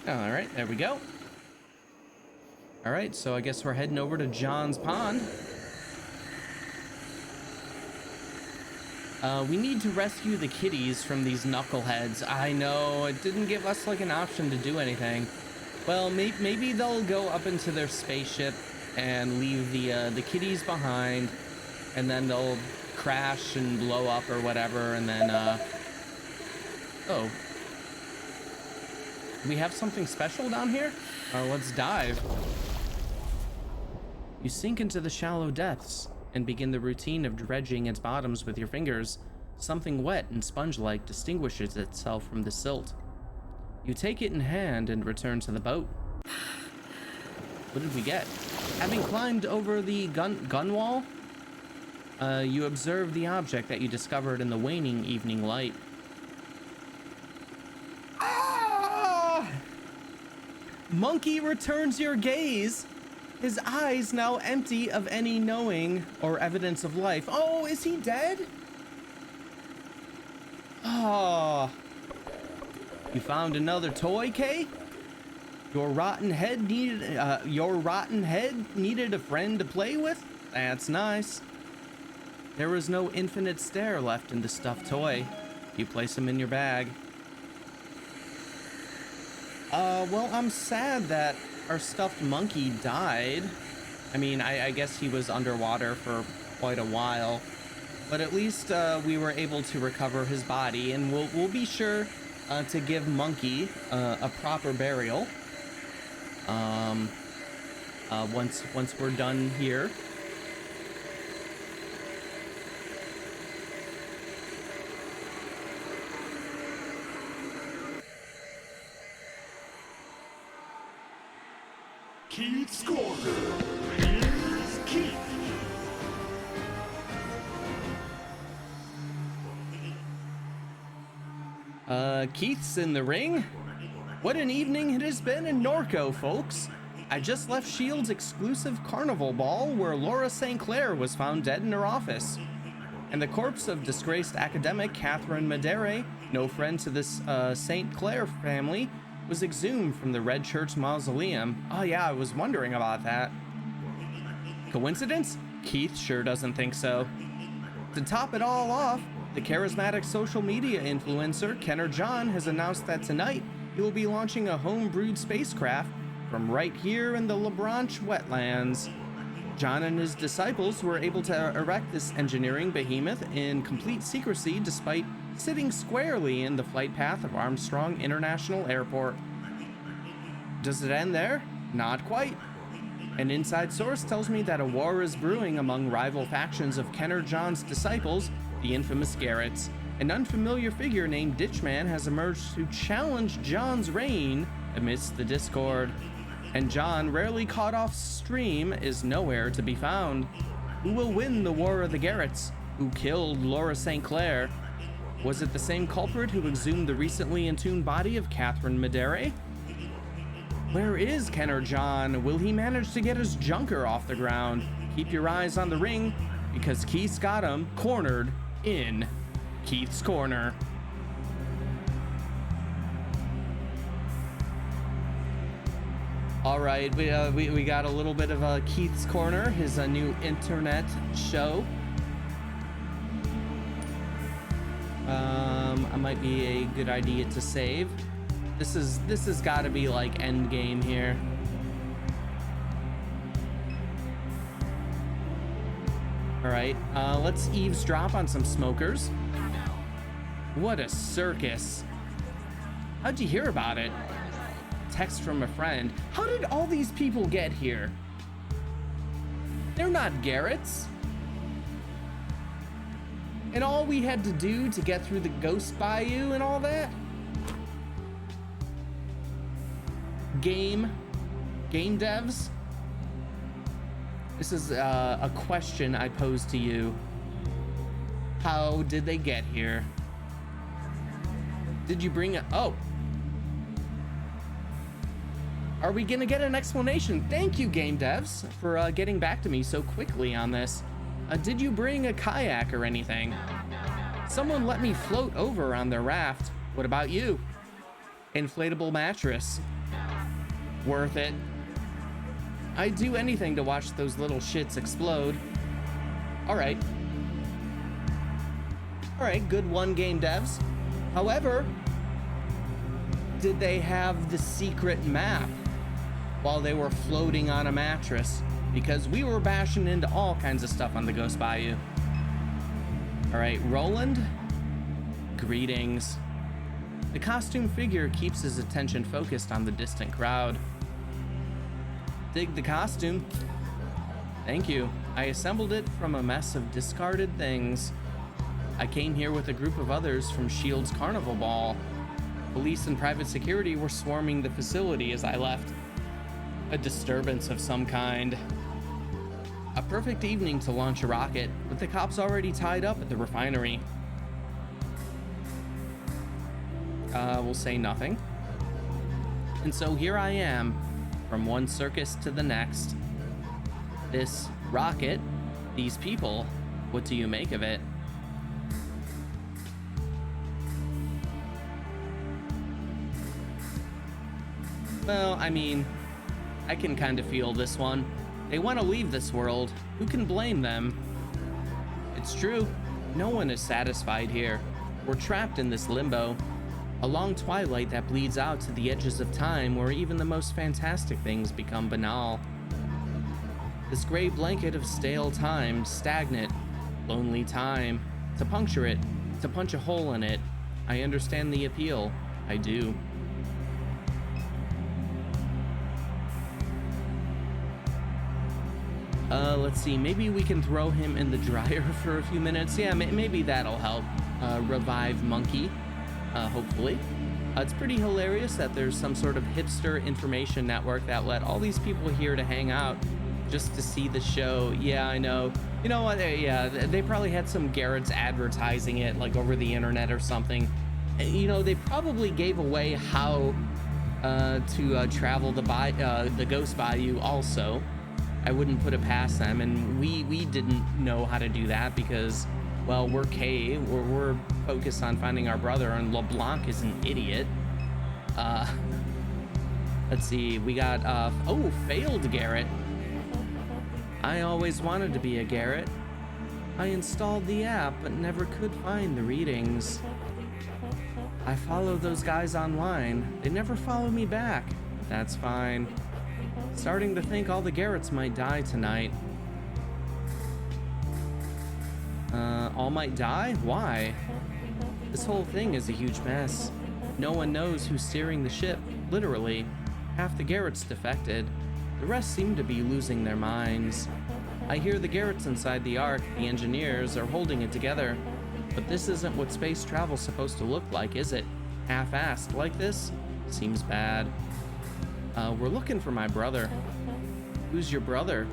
Alright, there we go. Alright, so I guess we're heading over to John's Pond. We need to rescue the kitties from these knuckleheads. I know, it didn't give us like an option to do anything. Well, maybe they'll go up into their spaceship and leave the kitties behind, and then they'll crash and blow up or whatever, and then, oh. We have something special down here? Let's dive. You sink into the shallow depths and begin the routine of dredging its bottoms with your fingers. Something wet and sponge-like distinguishes itself from the silt. You take it in hand and return to the boat. What did we get? Having climbed over the gun wall, you observe the object that you discovered in the waning evening light. Ah! Monkey returns your gaze. His eyes now empty of any knowing or evidence of life. Oh, is he dead? Ah. Oh. You found another toy, Kay? Your rotten head needed a friend to play with? That's nice. There was no infinite stare left in the stuffed toy. You place him in your bag. Well, I'm sad that our stuffed monkey died. I mean, I guess he was underwater for quite a while, but at least we were able to recover his body, and we'll be sure to give Monkey a proper burial. Um, once we're done here. Keith's Corner. Here's Keith. Keith's in the ring? What an evening it has been in Norco, folks. I just left S.H.I.E.L.D.'s exclusive carnival ball where Laura St. Clair was found dead in her office. And the corpse of disgraced academic Catherine Medere, no friend to this St. Clair family, was exhumed from the Red Church mausoleum. Oh yeah, I was wondering about that. Coincidence? Keith sure doesn't think so. To top it all off, the charismatic social media influencer Kenner John has announced that tonight he will be launching a home-brewed spacecraft from right here in the LaBranche wetlands. John and his disciples were able to erect this engineering behemoth in complete secrecy despite sitting squarely in the flight path of Armstrong International Airport. Does it end there? Not quite. An inside source tells me that a war is brewing among rival factions of Kenner John's disciples, the infamous Garretts. An unfamiliar figure named Ditchman has emerged to challenge John's reign amidst the discord. And John, rarely caught off stream, is nowhere to be found. Who will win the War of the Garretts? Who killed Laura St. Clair? Was it the same culprit who exhumed the recently entombed body of Catherine Medere? Where is Kenner John? Will he manage to get his junker off the ground? Keep your eyes on the ring, because Keith's got him cornered in Keith's Corner. All right, we got a little bit of Keith's Corner, his new internet show. I might be a good idea to save. This has got to be like end game here. All right, let's eavesdrop on some smokers. What a circus! How'd you hear about it? Text from a friend. How did all these people get here? They're not Garretts. And all we had to do to get through the Ghost Bayou and all that? Game devs? This is a question I pose to you. How did they get here? Did you bring it? Oh. Are we gonna get an explanation? Thank you, game devs, for getting back to me so quickly on this. Did you bring a kayak or anything? Someone let me float over on their raft. What about you? Inflatable mattress. Worth it. I'd do anything to watch those little shits explode. All right, good one, game devs. However, did they have the secret map while they were floating on a mattress? Because we were bashing into all kinds of stuff on the Ghost Bayou. All right, Roland, greetings. The costume figure keeps his attention focused on the distant crowd. Dig the costume. Thank you. I assembled it from a mess of discarded things. I came here with a group of others from S.H.I.E.L.D.'s Carnival Ball. Police and private security were swarming the facility as I left. A disturbance of some kind. A perfect evening to launch a rocket, with the cops already tied up at the refinery. We'll say nothing. And so here I am, from one circus to the next. This rocket, these people, what do you make of it? Well, I mean, I can kind of feel this one. They want to leave this world. Who can blame them? It's true. No one is satisfied here. We're trapped in this limbo. A long twilight that bleeds out to the edges of time where even the most fantastic things become banal. This gray blanket of stale time, stagnant, lonely time. To puncture it, to punch a hole in it. I understand the appeal. I do. Let's see, maybe we can throw him in the dryer for a few minutes. Yeah, maybe that'll help revive Monkey, hopefully. It's pretty hilarious that there's some sort of hipster information network that let all these people here to hang out just to see the show. Yeah, I know. You know what? Yeah, they probably had some Garrett's advertising it like over the internet or something. You know, they probably gave away how to travel the Ghost Bayou also. I wouldn't put it past them, and we didn't know how to do that because, well, we're we're focused on finding our brother, and LeBlanc is an idiot. Let's see, we got failed Garrett. I always wanted to be a Garrett. I installed the app but never could find the readings. I follow those guys online. They never follow me back. That's fine. Starting to think all the Garretts might die tonight. All might die? Why? This whole thing is a huge mess. No one knows who's steering the ship, literally. Half the Garretts defected. The rest seem to be losing their minds. I hear the Garretts inside the Ark, the engineers, are holding it together. But this isn't what space travel's supposed to look like, is it? Half-assed like this? Seems bad. We're looking for my brother. Who's your brother?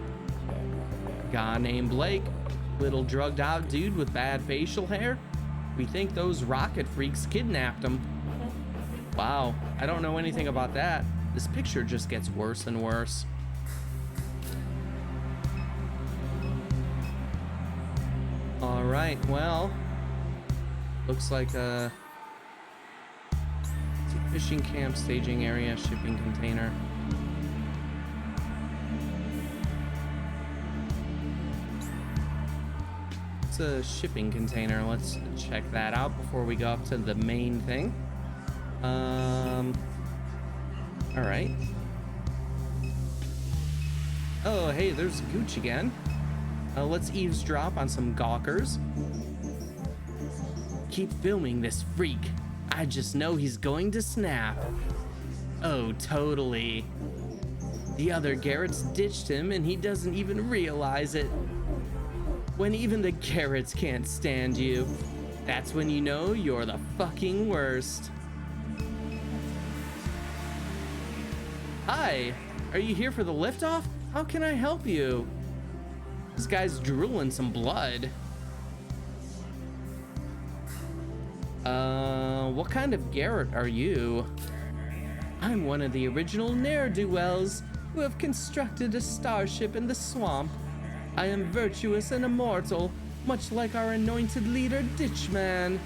Guy named Blake. Little drugged out dude with bad facial hair. We think those rocket freaks kidnapped him. Wow, I don't know anything about that. This picture just gets worse and worse. All right, well, looks like a fishing camp, staging area, shipping container. It's a shipping container. Let's check that out before we go up to the main thing. All right. Oh, hey, there's Gooch again. Let's eavesdrop on some gawkers. Keep filming this freak. I just know he's going to snap. Oh, totally. The other Garretts ditched him and he doesn't even realize it. When even the Garretts can't stand you, that's when you know you're the fucking worst. Hi, are you here for the liftoff? How can I help you? This guy's drooling some blood. What kind of Garrett are you? I'm one of the original ne'er-do-wells who have constructed a starship in the swamp. I am virtuous and immortal, much like our anointed leader, Ditchman.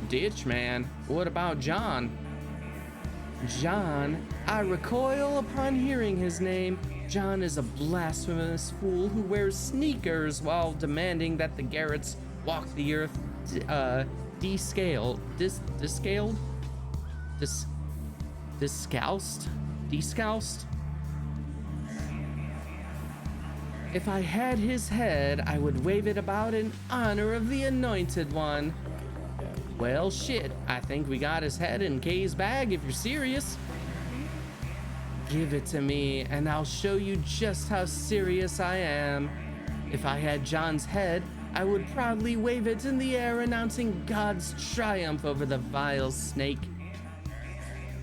Ditchman? What about John? John? I recoil upon hearing his name. John is a blasphemous fool who wears sneakers while demanding that the Garretts walk the earth descaled. If I had his head, I would wave it about in honor of the anointed one. Well, shit, I think we got his head in Kay's bag if you're serious. Give it to me, and I'll show you just how serious I am. If I had John's head, I would proudly wave it in the air, announcing God's triumph over the vile snake.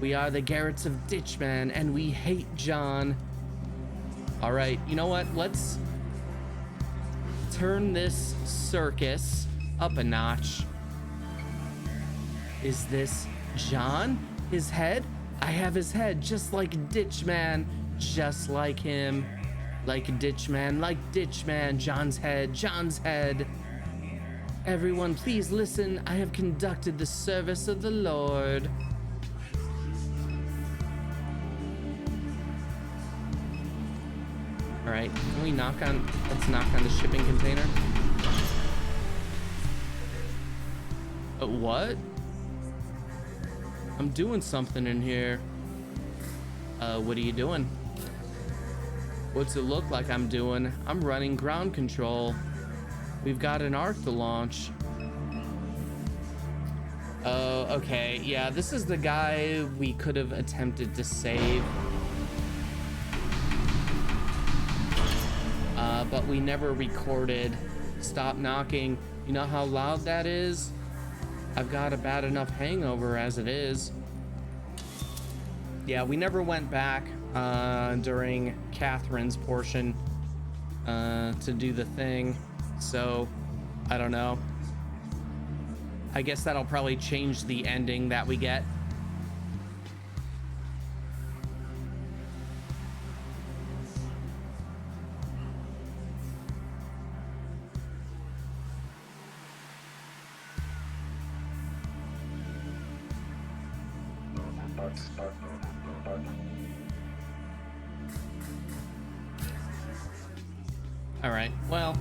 We are the Garretts of Ditchman, and we hate John. All right, you know what? Let's turn this circus up a notch. Is this John? His head? I have his head just like Ditchman, just like him. Like Ditchman, John's head. Everyone, please listen. I have conducted the service of the Lord. All right, can we let's knock on the shipping container. What? I'm doing something in here. What are you doing? What's it look like I'm doing? I'm running ground control. We've got an arc to launch. Oh, okay. Yeah, this is the guy we could have attempted to save. But we never recorded. Stop knocking. You know how loud that is? I've got a bad enough hangover as it is. Yeah, we never went back during Catherine's portion to do the thing. So, I don't know. I guess that'll probably change the ending that we get. All right, well,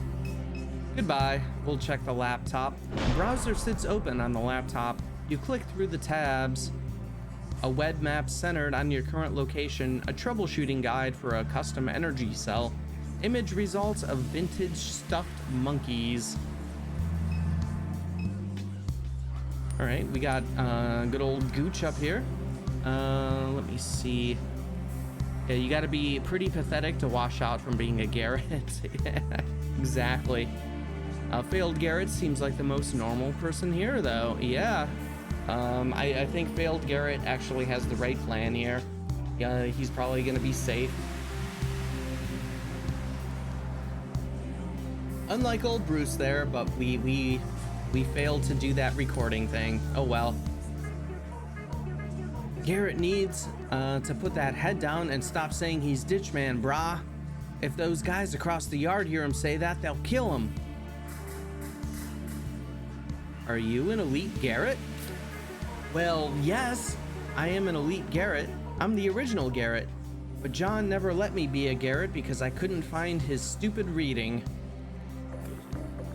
goodbye. We'll check the laptop. The browser sits open on the laptop. You click through the tabs. A web map centered on your current location, a troubleshooting guide for a custom energy cell, image results of vintage stuffed monkeys. All right, we got good old Gooch up here. Let me see. Yeah, you gotta be pretty pathetic to wash out from being a Garrett. Yeah, exactly. Failed Garrett seems like the most normal person here, though. Yeah. I think Failed Garrett actually has the right plan here. Yeah, he's probably gonna be safe. Unlike old Bruce there, but we failed to do that recording thing. Oh well. Garrett needs to put that head down and stop saying he's ditch man, brah. If those guys across the yard hear him say that, they'll kill him. Are you an elite Garrett? Well, yes, I am an elite Garrett. I'm the original Garrett. But John never let me be a Garrett because I couldn't find his stupid reading.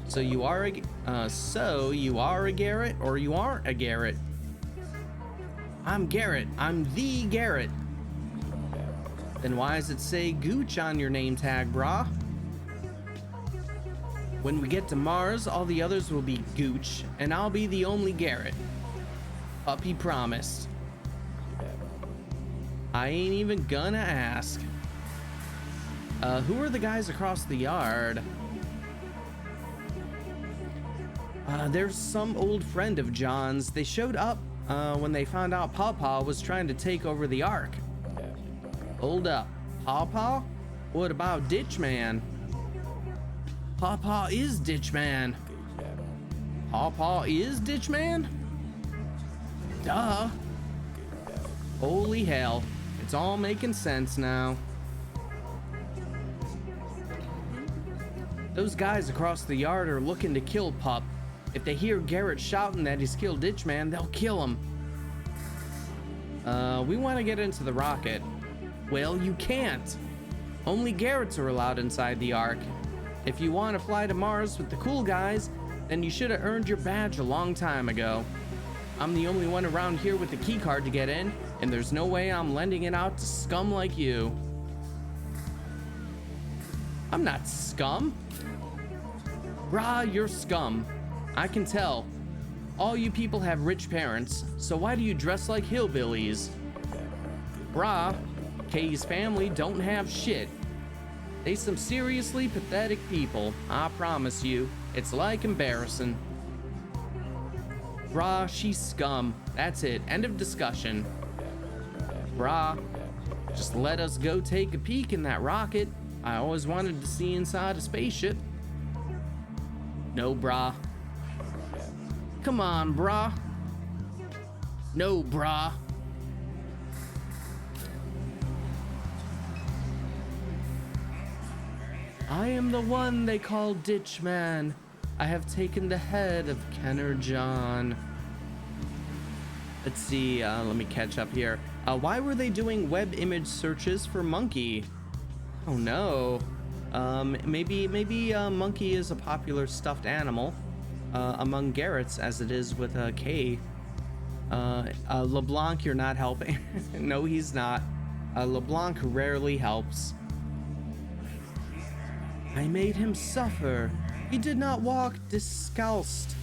So you are a Garrett, or you aren't a Garrett? I'm Garrett. I'm the Garrett. Then why does it say Gooch on your name tag, brah? When we get to Mars, all the others will be Gooch, and I'll be the only Garrett. Puppy promised. I ain't even gonna ask. Who are the guys across the yard? There's some old friend of John's. They showed up when they found out Pawpaw was trying to take over the Ark. Hold up. Pawpaw? What about Ditchman? Pawpaw is Ditchman. Pawpaw is Ditchman? Duh. Holy hell. It's all making sense now. Those guys across the yard are looking to kill Pup. If they hear Garrett shouting that he's killed Ditchman, they'll kill him. We want to get into the rocket. Well, you can't. Only Garretts are allowed inside the Ark. If you want to fly to Mars with the cool guys, then you should have earned your badge a long time ago. I'm the only one around here with the key card to get in, and there's no way I'm lending it out to scum like you. I'm not scum. Brah, you're scum. I can tell. All you people have rich parents, so why do you dress like hillbillies? Brah, Kay's family don't have shit. They some seriously pathetic people, I promise you. It's like embarrassing. Brah, she's scum. That's it. End of discussion. Brah, just let us go take a peek in that rocket. I always wanted to see inside a spaceship. No, brah. Come on, brah. No, brah. I am the one they call Ditchman. I have taken the head of Kenner John. Let's see, let me catch up here. Why were they doing web image searches for Monkey? Oh no. Maybe Monkey is a popular stuffed animal among Garretts as it is with Kay. LeBlanc, you're not helping. No, he's not. LeBlanc rarely helps. I made him suffer. He did not walk discalced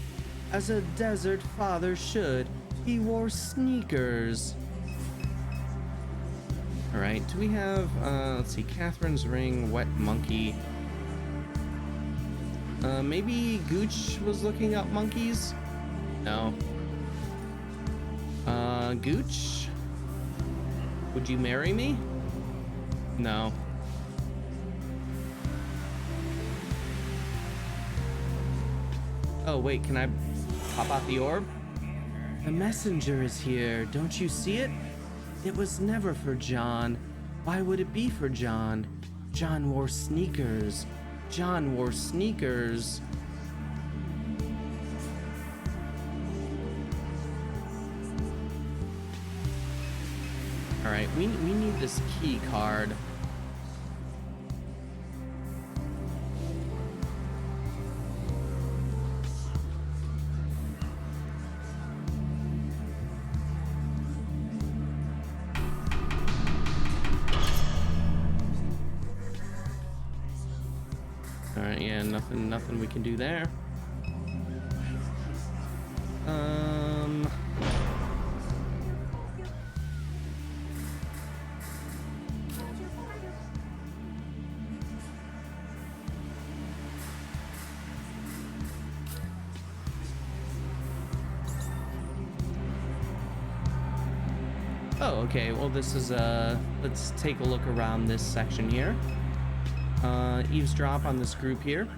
as a desert father should. He wore sneakers. All right, do we have, let's see, Catherine's ring, wet monkey. Maybe Gooch was looking up monkeys? No. Gooch? Would you marry me? No. Oh, wait, can I pop out the orb? The messenger is here. Don't you see it? It was never for John. Why would it be for John? John wore sneakers. John wore sneakers. All right, we need this key card. All right, yeah, nothing we can do there. Oh, okay, well this is, let's take a look around this section here. Eavesdrop on this group here.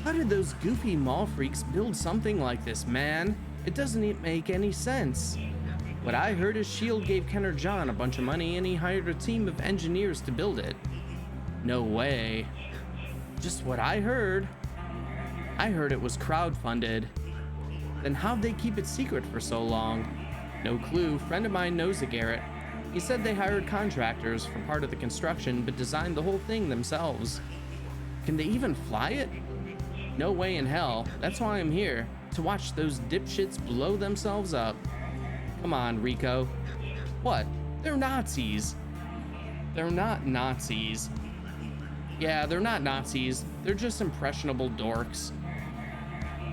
How did those goofy mall freaks build something like this, man? It doesn't make any sense. What I heard is S.H.I.E.L.D. gave Kenner John a bunch of money and he hired a team of engineers to build it. No way. Just what I heard. I heard it was crowdfunded. Then how'd they keep it secret for so long? No clue. Friend of mine knows a Garrett. He said they hired contractors for part of the construction, but designed the whole thing themselves. Can they even fly it? No way in hell. That's why I'm here, to watch those dipshits blow themselves up. Come on, Rico. What? They're Nazis. They're not Nazis. Yeah, they're not Nazis. They're just impressionable dorks.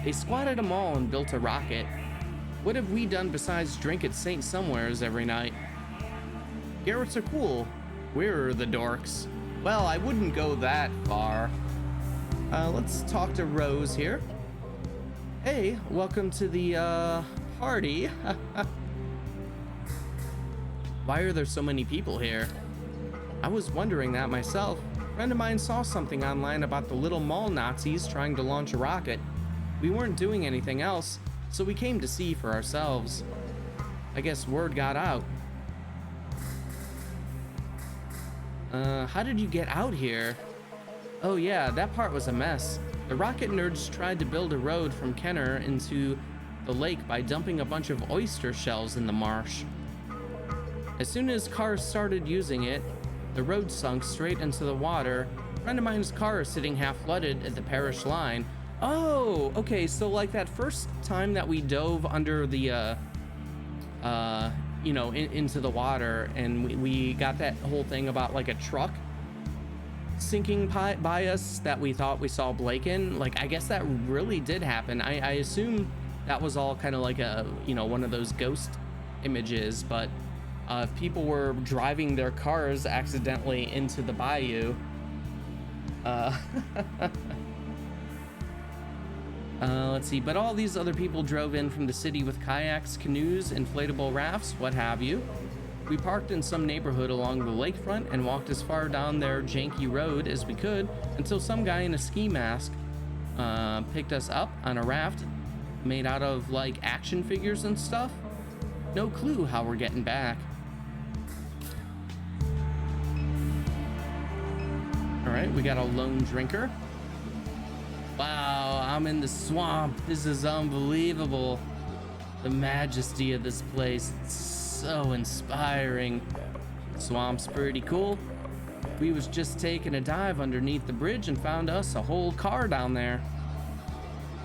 They squatted them all and built a rocket. What have we done besides drink at St. Somewheres every night? Garretts are cool. We're the dorks. Well, I wouldn't go that far. Let's talk to Rose here. Hey, welcome to the, party. Why are there so many people here? I was wondering that myself. A friend of mine saw something online about the little mall Nazis trying to launch a rocket. We weren't doing anything else, so we came to see for ourselves. I guess word got out. How did you get out here? Oh yeah, that part was a mess. The rocket nerds tried to build a road from Kenner into the lake by dumping a bunch of oyster shells in the marsh. As soon as cars started using it, the road sunk straight into the water. A friend of mine's car is sitting half flooded at the parish line. Oh, okay, so like that first time that we dove under the, you know, into the water, and we got that whole thing about like a truck sinking by us that we thought we saw Blake in. Like, I guess that really did happen. I assume that was all kind of like a, you know, one of those ghost images, but if people were driving their cars accidentally into the bayou, let's see, but all these other people drove in from the city with kayaks, canoes, inflatable rafts, what have you. We parked in some neighborhood along the lakefront and walked as far down their janky road as we could until some guy in a ski mask picked us up on a raft made out of like action figures and stuff. No clue how we're getting back. All right, we got a lone drinker. Wow, I'm in the swamp. This is unbelievable. The majesty of this place, it's so inspiring. Swamp's pretty cool. We was just taking a dive underneath the bridge and found us a whole car down there.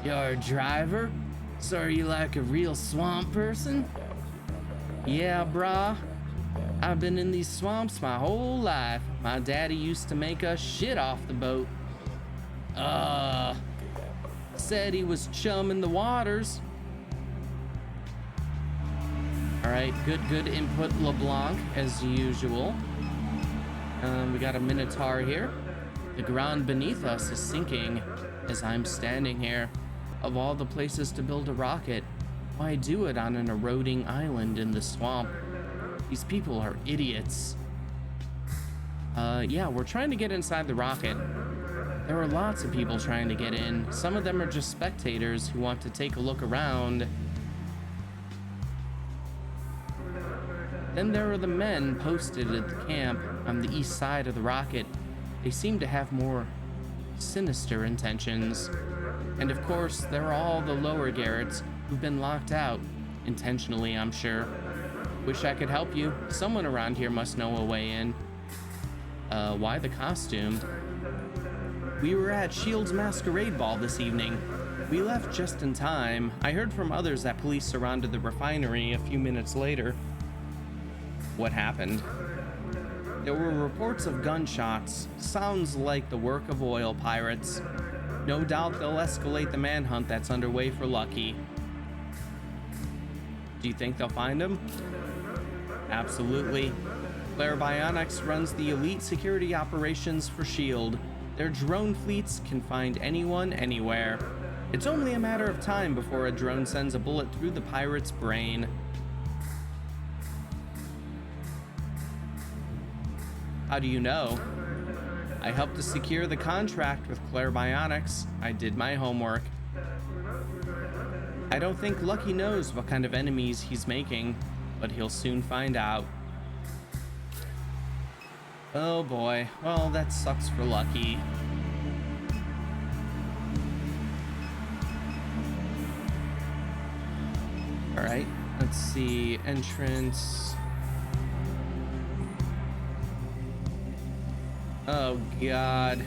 You're a driver? So are you like a real swamp person? Yeah, brah. I've been in these swamps my whole life. My daddy used to make us shit off the boat. Said he was chumming the waters. All right, good input, LeBlanc, as usual. We got a Minotaur here. The ground beneath us is sinking as I'm standing here. Of all the places to build a rocket, why do it on an eroding island in the swamp? These people are idiots. Yeah, we're trying to get inside the rocket. There are lots of people trying to get in. Some of them are just spectators who want to take a look around. Then there are the men posted at the camp on the east side of the rocket. They seem to have more sinister intentions. And of course, there are all the lower Garretts who've been locked out. Intentionally, I'm sure. Wish I could help you. Someone around here must know a way in. Why the costume? We were at Shield's masquerade ball this evening. We left just in time. I heard from others that police surrounded the refinery a few minutes later. What happened? There were reports of gunshots. Sounds like the work of oil pirates. No doubt they'll escalate the manhunt that's underway for Lucky. Do you think they'll find him? Absolutely. Clairbionics runs the elite security operations for S.H.I.E.L.D. Their drone fleets can find anyone, anywhere. It's only a matter of time before a drone sends a bullet through the pirate's brain. How do you know? I helped to secure the contract with Clairbionics. I did my homework. I don't think Lucky knows what kind of enemies he's making, but he'll soon find out. Oh boy, well, that sucks for Lucky. All right, let's see, entrance. Oh God,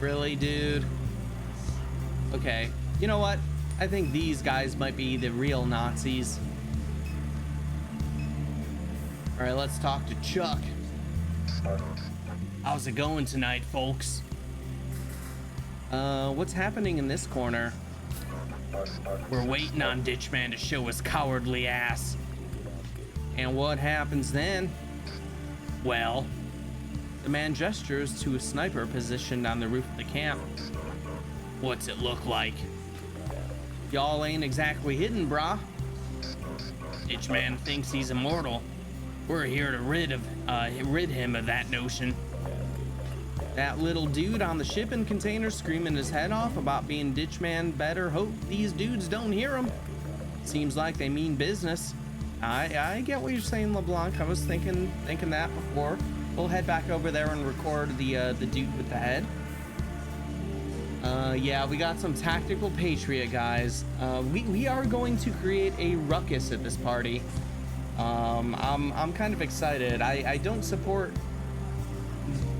really, dude? Okay, you know what? I think these guys might be the real Nazis. All right, let's talk to Chuck. How's it going tonight, folks? What's happening in this corner? We're waiting on Ditchman to show his cowardly ass. And what happens then? Well, the man gestures to a sniper positioned on the roof of the camp. What's it look like? Y'all ain't exactly hidden, brah. Ditchman thinks he's immortal. We're here to rid him of that notion. That little dude on the shipping container screaming his head off about being Ditchman better hope these dudes don't hear him. Seems like they mean business. I get what you're saying, LeBlanc. I was thinking that before. We'll head back over there and record the dude with the head. Yeah, we got some tactical Patriot guys. We are going to create a ruckus at this party. I'm kind of excited. I don't support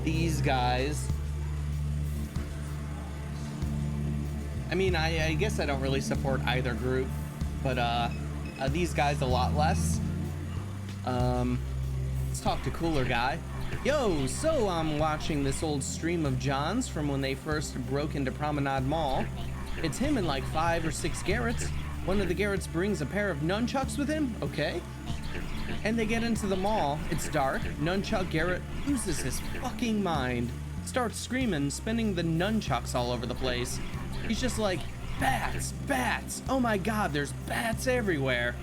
these guys. I mean, I guess I don't really support either group, but these guys a lot less. Let's talk to Cooler Guy. Yo, so I'm watching this old stream of John's from when they first broke into Promenade Mall. It's him and like 5 or 6 Garretts. One of the Garretts brings a pair of nunchucks with him, okay? And they get into the mall. It's dark. Nunchuck Garrett loses his fucking mind. Starts screaming, spinning the nunchucks all over the place. He's just like, bats, bats. Oh my God, there's bats everywhere.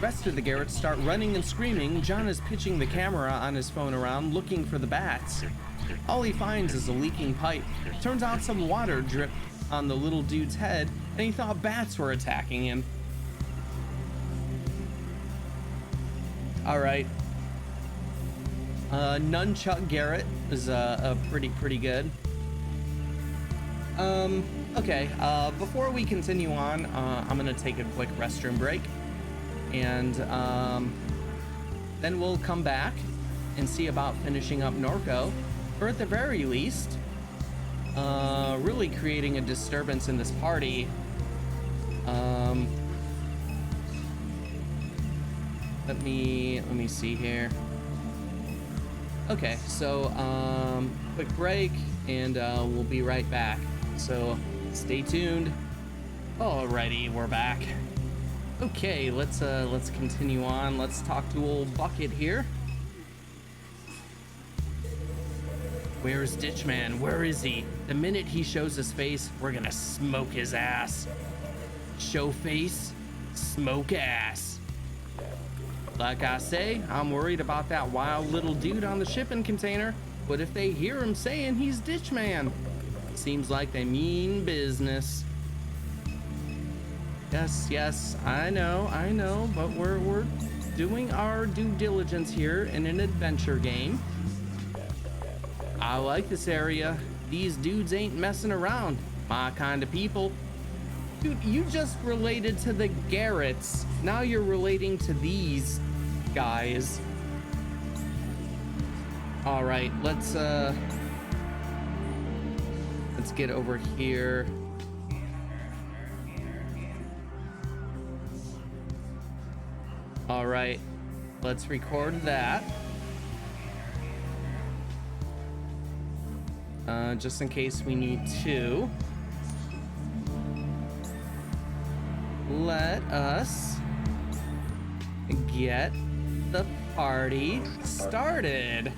Rest of the Garretts start running and screaming. John is pitching the camera on his phone around, looking for the bats. All he finds is a leaking pipe. Turns out some water dripped on the little dude's head, and he thought bats were attacking him. All right. Nunchuck Garrett is pretty good. Okay. Before we continue on, I'm gonna take a quick restroom break, and then we'll come back and see about finishing up Norco, or at the very least, really creating a disturbance in this party Um, let me see here. Okay, so quick break, and we'll be right back. So stay tuned. Alrighty, we're back. Okay, let's continue on. Let's talk to old Bucket here. Where's Ditchman? Where is he? The minute he shows his face, we're gonna smoke his ass. Show face, smoke ass. Like I say, I'm worried about that wild little dude on the shipping container. What if they hear him saying he's Ditchman? Seems like they mean business. Yes, I know, but we're doing our due diligence here in an adventure game. I like this area. These dudes ain't messing around. My kind of people. Dude, you just related to the Garretts. Now you're relating to these guys. All right, let's get over here. All right, let's record that. Just in case we need to. Let us get the party started.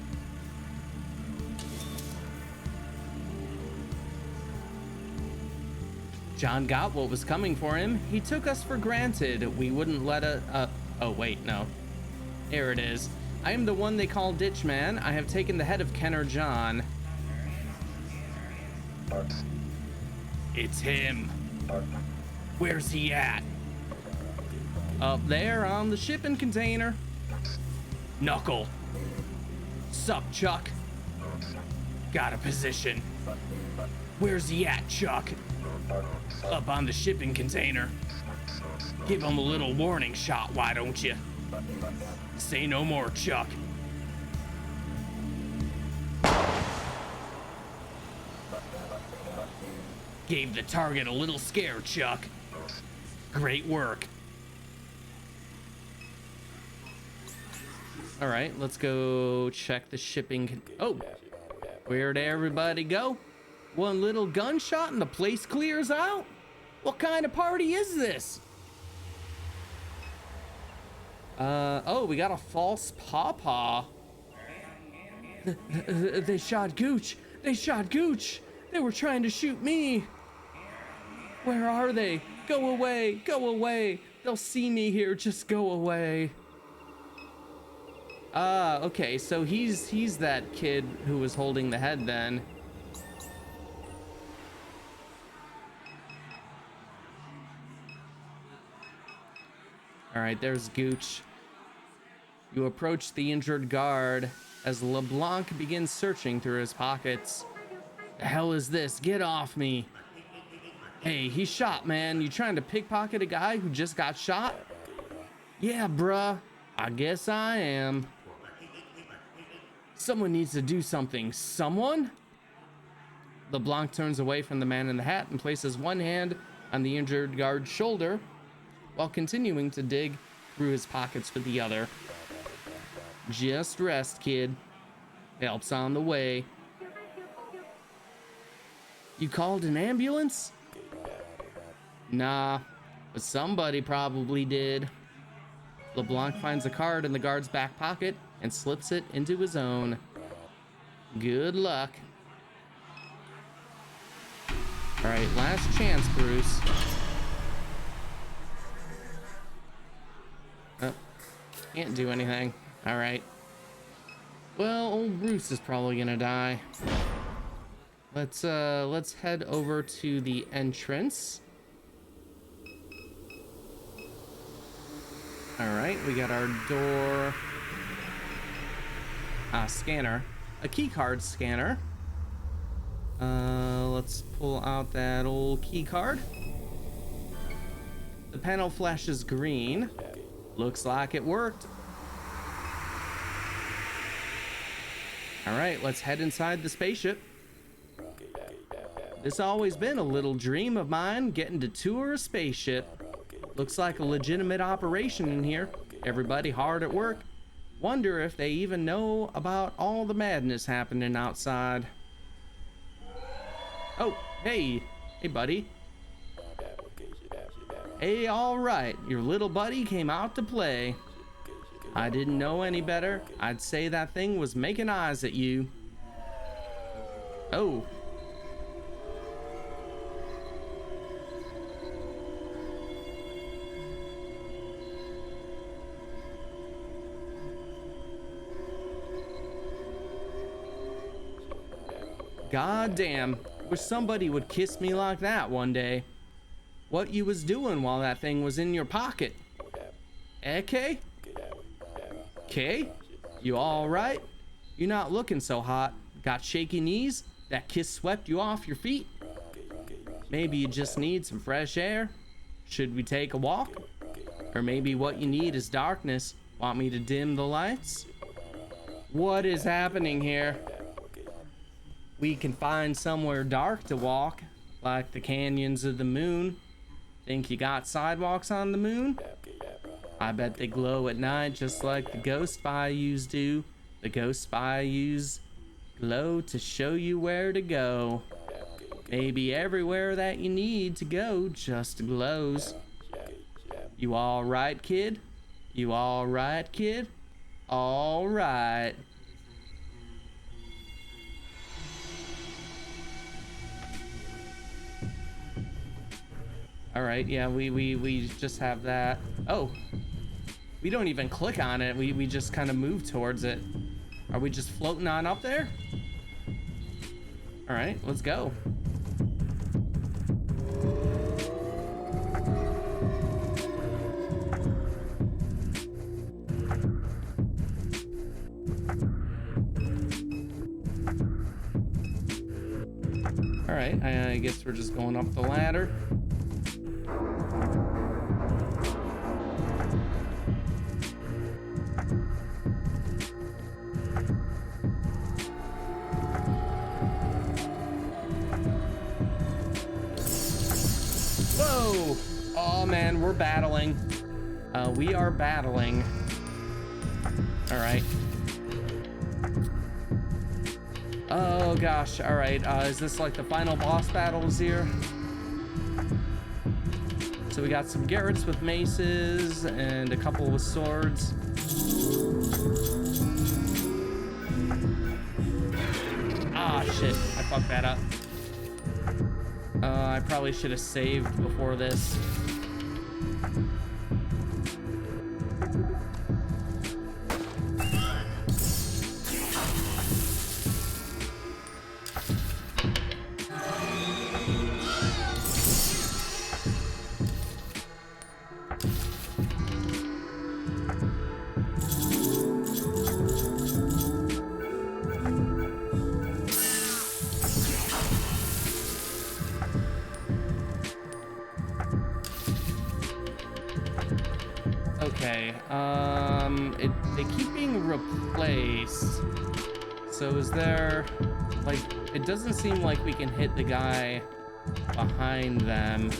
John got what was coming for him. He took us for granted. We wouldn't let oh wait, no. There it is. I am the one they call Ditchman. I have taken the head of Ken or John. It's him. Where's he at? Up there on the shipping container. Knuckle. Sup, Chuck? Got a position. Where's he at, Chuck? Up on the shipping container. Give him a little warning shot, why don't you? Say no more, Chuck. Gave the target a little scare, Chuck. Great work. All right, let's go check the shipping. Oh, where'd everybody go? One little gunshot and the place clears out? What kind of party is this? Oh, we got a false pawpaw. They shot Gooch. They shot Gooch. They were trying to shoot me. Where are they? Go away, go away. They'll see me here, just go away. Okay, so he's that kid who was holding the head then. All right, there's Gooch. You approach the injured guard as LeBlanc begins searching through his pockets. The hell is this? Get off me. Hey, he's shot, man. You trying to pickpocket a guy who just got shot? Yeah, bruh. I guess I am. Someone needs to do something. Someone? LeBlanc turns away from the man in the hat and places one hand on the injured guard's shoulder while continuing to dig through his pockets with the other. Just rest, kid. Help's on the way. You called an ambulance? Nah, but somebody probably did. LeBlanc finds a card in the guard's back pocket and slips it into his own. Good luck. All right, last chance, Bruce. Oh, can't do anything. All right. Well, old Bruce is probably gonna die. Let's head over to the entrance. All right, we got our door scanner, a key card scanner. Let's pull out that old key card. The panel flashes green. Looks like it worked. All right, let's head inside the spaceship. It's always been a little dream of mine, getting to tour a spaceship. Looks like a legitimate operation in here. Everybody hard at work. Wonder if they even know about all the madness happening outside. Oh, hey. Hey, buddy. Hey, all right. Your little buddy came out to play. I didn't know any better. I'd say that thing was making eyes at you. Oh. God damn. Wish somebody would kiss me like that one day. What you was doing while that thing was in your pocket? Kay? Kay? You all right? You're not looking so hot. Got shaky knees? That kiss swept you off your feet? Maybe you just need some fresh air? Should we take a walk? Or maybe what you need is darkness. Want me to dim the lights? What is happening here? We can find somewhere dark to walk, like the canyons of the moon. Think you got sidewalks on the moon? I bet they glow at night just like the ghost bayous do. The ghost bayous glow to show you where to go. Maybe everywhere that you need to go just glows. You all right, kid? You all right, kid? All right. All right, yeah, we just have that. Oh, we don't even click on it. We just kind of move towards it. Are we just floating on up there? All right, let's go. All right, I guess we're just going up the ladder. Whoa! Oh man, we're battling. We are battling. All right. Oh gosh, all right. Is this like the final boss battles here? So we got some Garretts with maces and a couple with swords. Ah, shit, I fucked that up. I probably should have saved before this. Okay, they keep being replaced. So is there, like, it doesn't seem like we can hit the guy behind them.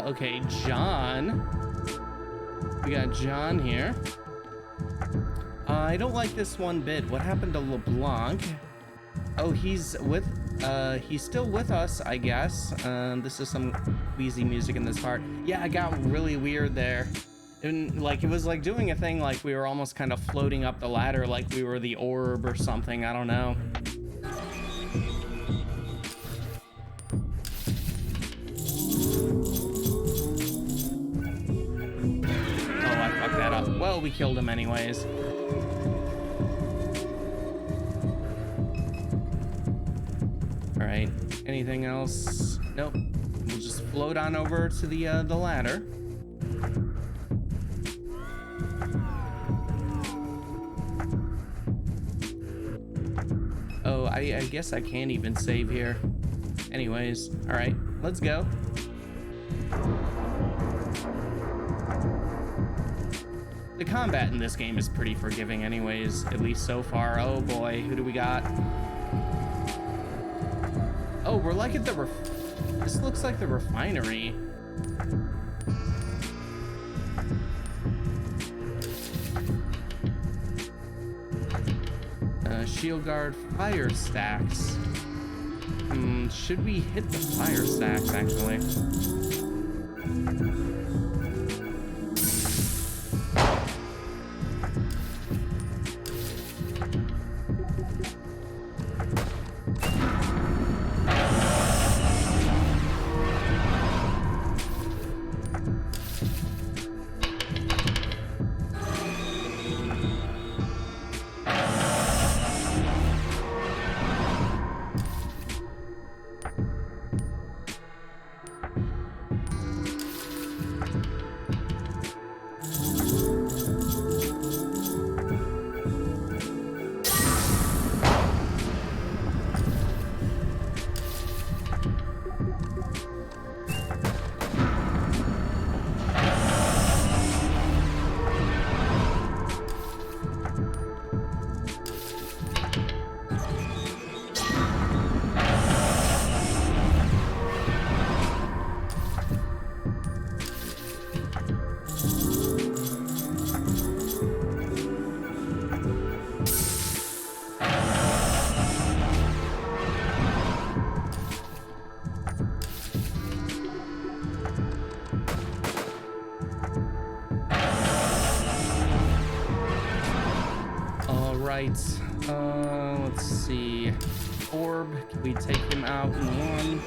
Okay, John. We got John here. I don't like this one bit. What happened to LeBlanc? Oh, he's still with us, I guess. This is some wheezy music in this part. Yeah, it got really weird there. And like, it was like doing a thing like we were almost kind of floating up the ladder like we were the orb or something. I don't know. Well, we killed him anyways. All right. Anything else? Nope. We'll just float on over to the ladder. Oh, I guess I can't even save here. Anyways, all right, let's go. The combat in this game is pretty forgiving anyways, at least so far. Oh boy, who do we got? Oh, we're like at the this looks like the refinery. Shield guard, fire stacks. Should we hit the fire stacks actually? Let's see. Orb, can we take him out in one?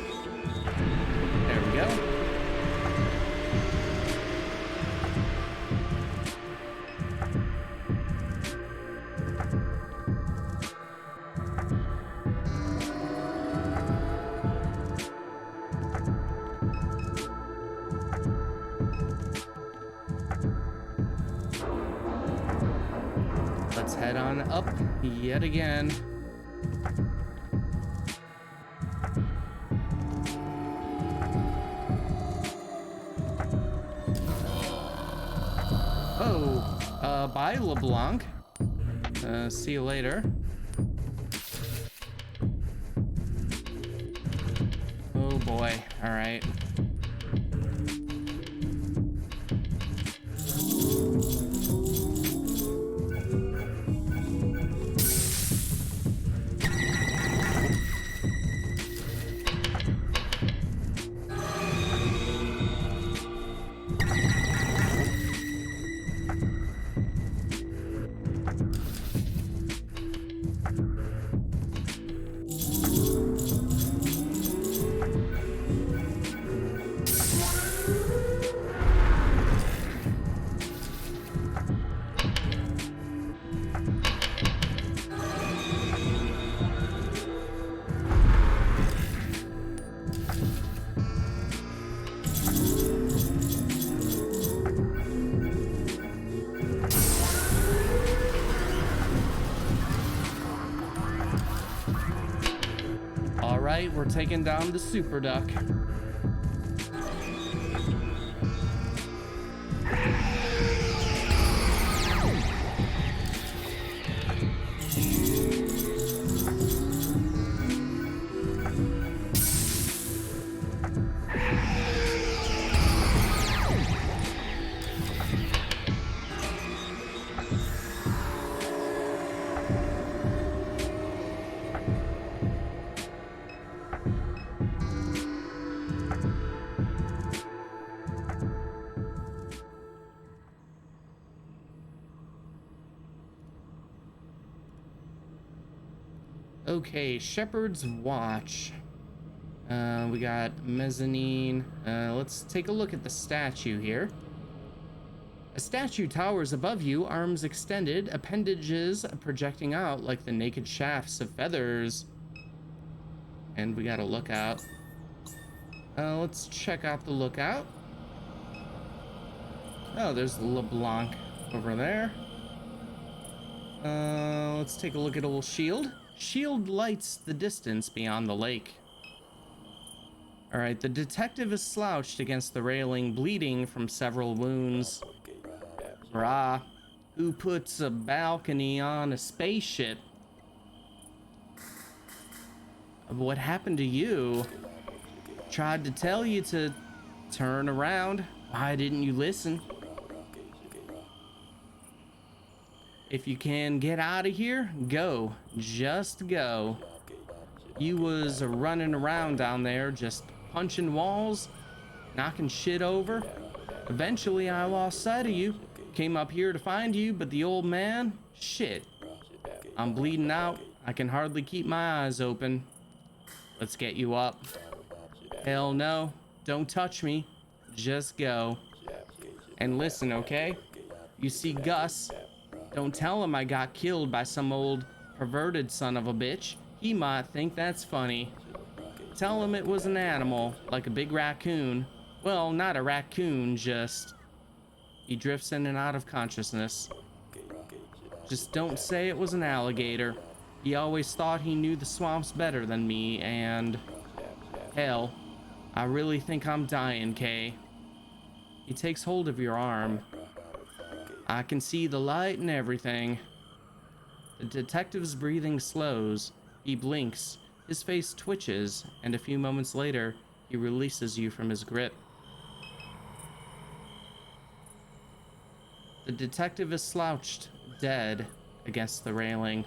There we go. Let's head on up yet again. Oh, bye LeBlanc. See you later. Oh boy, all right. We're taking down the super duck. Okay, Shepherd's Watch. We got mezzanine. Let's take a look at the statue here. A statue towers above you, arms extended, appendages projecting out like the naked shafts of feathers. And we got a lookout. Let's check out the lookout. Oh, there's LeBlanc over there. Let's take a look at old Shield. Shield lights the distance beyond the lake. All right, the detective is slouched against the railing, bleeding from several wounds. Brah, who puts a balcony on a spaceship? What happened to you? Tried to tell you to turn around. Why didn't you listen? If you can get out of here, go. Just go. You was running around down there, just punching walls, knocking shit over. Eventually, I lost sight of you. Came up here to find you, but the old man, shit. I'm bleeding out. I can hardly keep my eyes open. Let's get you up. Hell no, don't touch me. Just go. And listen, okay? You see Gus, don't tell him I got killed by some old perverted son of a bitch. He might think that's funny. Tell him it was an animal, like a big raccoon. Well, not a raccoon, just... He drifts in and out of consciousness. Just don't say it was an alligator. He always thought he knew the swamps better than me, and... Hell, I really think I'm dying, Kay. He takes hold of your arm. I can see the light and everything. The detective's breathing slows. He blinks. His face twitches, and a few moments later, he releases you from his grip. The detective is slouched, dead, against the railing.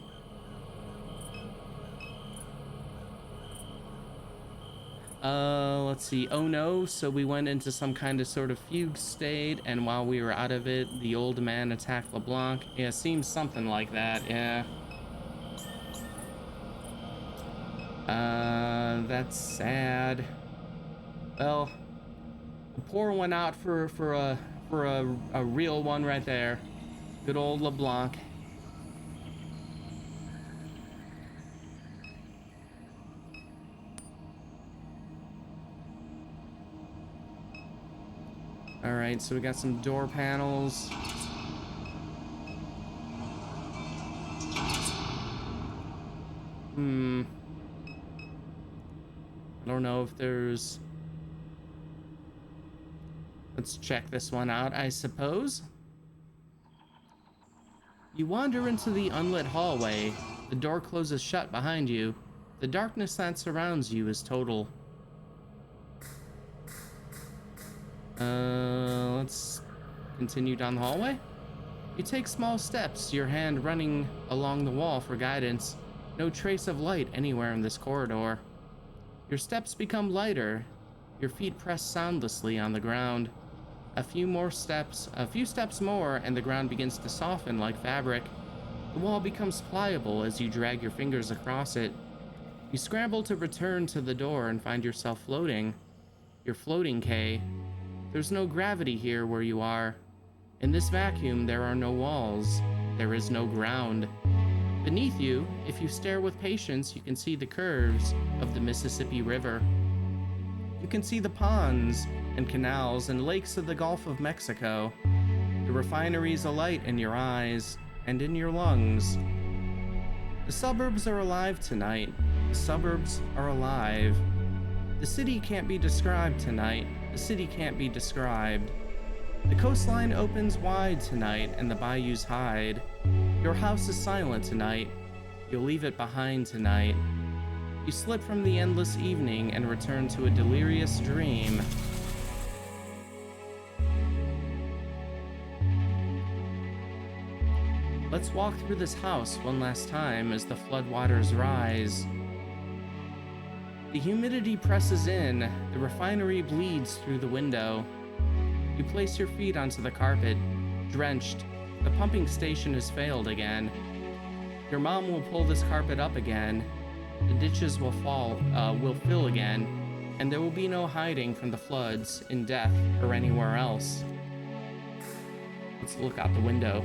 Let's see. Oh no, so we went into some kind of sort of fugue state, and while we were out of it, the old man attacked LeBlanc. Yeah, seems something like that, yeah. That's sad. Well, we'll pour one out for a real one right there. Good old LeBlanc. All right, so we got some door panels. I don't know if there's... Let's check this one out, I suppose. You wander into the unlit hallway. The door closes shut behind you. The darkness that surrounds you is total. Let's continue down the hallway. You take small steps, your hand running along the wall for guidance. No trace of light anywhere in this corridor. Your steps become lighter. Your feet press soundlessly on the ground. A few steps more, and the ground begins to soften like fabric. The wall becomes pliable as you drag your fingers across it. You scramble to return to the door and find yourself floating. You're floating, Kay. There's no gravity here where you are. In this vacuum, there are no walls. There is no ground. Beneath you, if you stare with patience, you can see the curves of the Mississippi River. You can see the ponds and canals and lakes of the Gulf of Mexico. The refineries alight in your eyes and in your lungs. The suburbs are alive tonight. The suburbs are alive. The city can't be described tonight. The city can't be described. The coastline opens wide tonight and the bayous hide. Your house is silent tonight. You'll leave it behind tonight. You slip from the endless evening and return to a delirious dream. Let's walk through this house one last time as the floodwaters rise. The humidity presses in, the refinery bleeds through the window. You place your feet onto the carpet, drenched. The pumping station has failed again. Your mom will pull this carpet up again. The ditches will fill again, and there will be no hiding from the floods in death or anywhere else. Let's look out the window.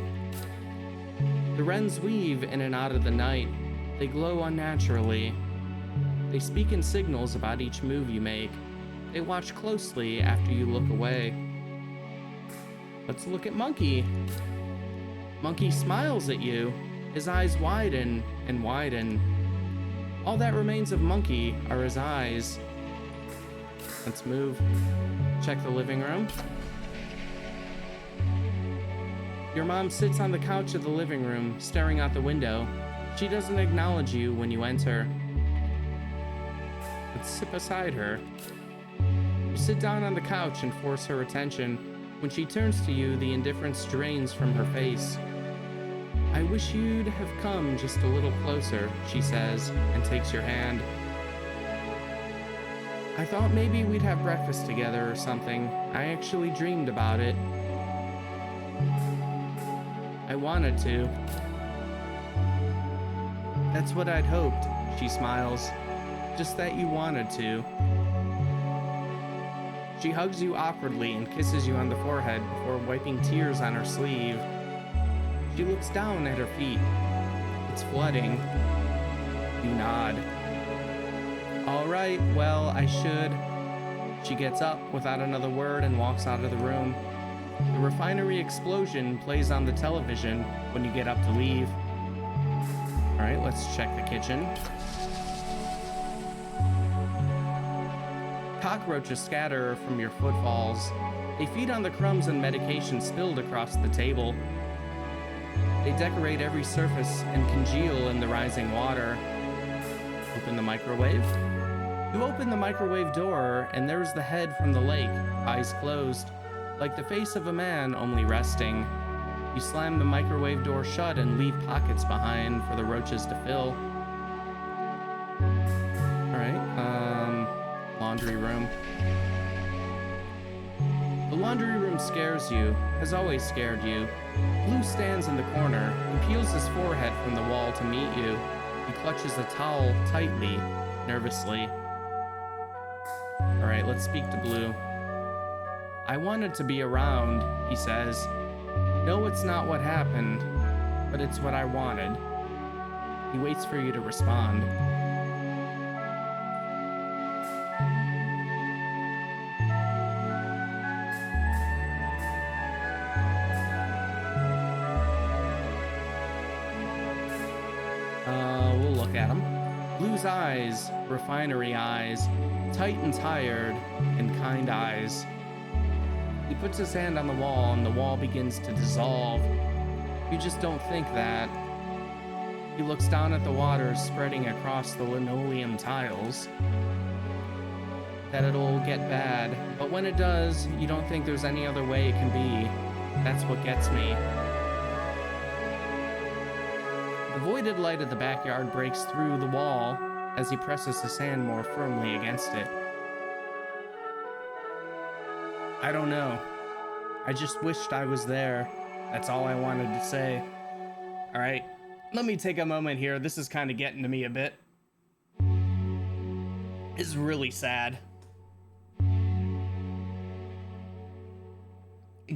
The wrens weave in and out of the night. They glow unnaturally. They speak in signals about each move you make. They watch closely after you look away. Let's look at Monkey. Monkey smiles at you. His eyes widen and widen. All that remains of Monkey are his eyes. Let's move. Check the living room. Your mom sits on the couch of the living room, staring out the window. She doesn't acknowledge you when you enter. Let's sit beside her. You sit down on the couch and force her attention. When she turns to you, the indifference drains from her face. I wish you'd have come just a little closer, she says, and takes your hand. I thought maybe we'd have breakfast together or something. I actually dreamed about it. I wanted to. That's what I'd hoped, she smiles. Just that you wanted to. She hugs you awkwardly and kisses you on the forehead before wiping tears on her sleeve. She looks down at her feet. It's flooding. You nod. All right, well, I should. She gets up without another word and walks out of the room. The refinery explosion plays on the television when you get up to leave. All right, let's check the kitchen. Cockroaches scatter from your footfalls. They feed on the crumbs and medication spilled across the table. They decorate every surface and congeal in the rising water. Open the microwave. You open the microwave door, and there's the head from the lake, eyes closed, like the face of a man only resting. You slam the microwave door shut and leave pockets behind for the roaches to fill. All right, laundry room. The laundry room scares you, has always scared you. Blue stands in the corner and peels his forehead from the wall to meet you. He clutches a towel tightly, nervously. All right, let's speak to Blue. I wanted to be around, he says. No, it's not what happened, but it's what I wanted. He waits for you to respond. We'll look at him. Blue's eyes, refinery eyes, tight and tired, and kind eyes. He puts his hand on the wall, and the wall begins to dissolve. You just don't think that. He looks down at the water spreading across the linoleum tiles. That it'll get bad, but when it does, you don't think there's any other way it can be. That's what gets me. The voided light of the backyard breaks through the wall as he presses his hand more firmly against it. I don't know. I just wished I was there. That's all I wanted to say. All right, let me take a moment here. This is kind of getting to me a bit. It's really sad.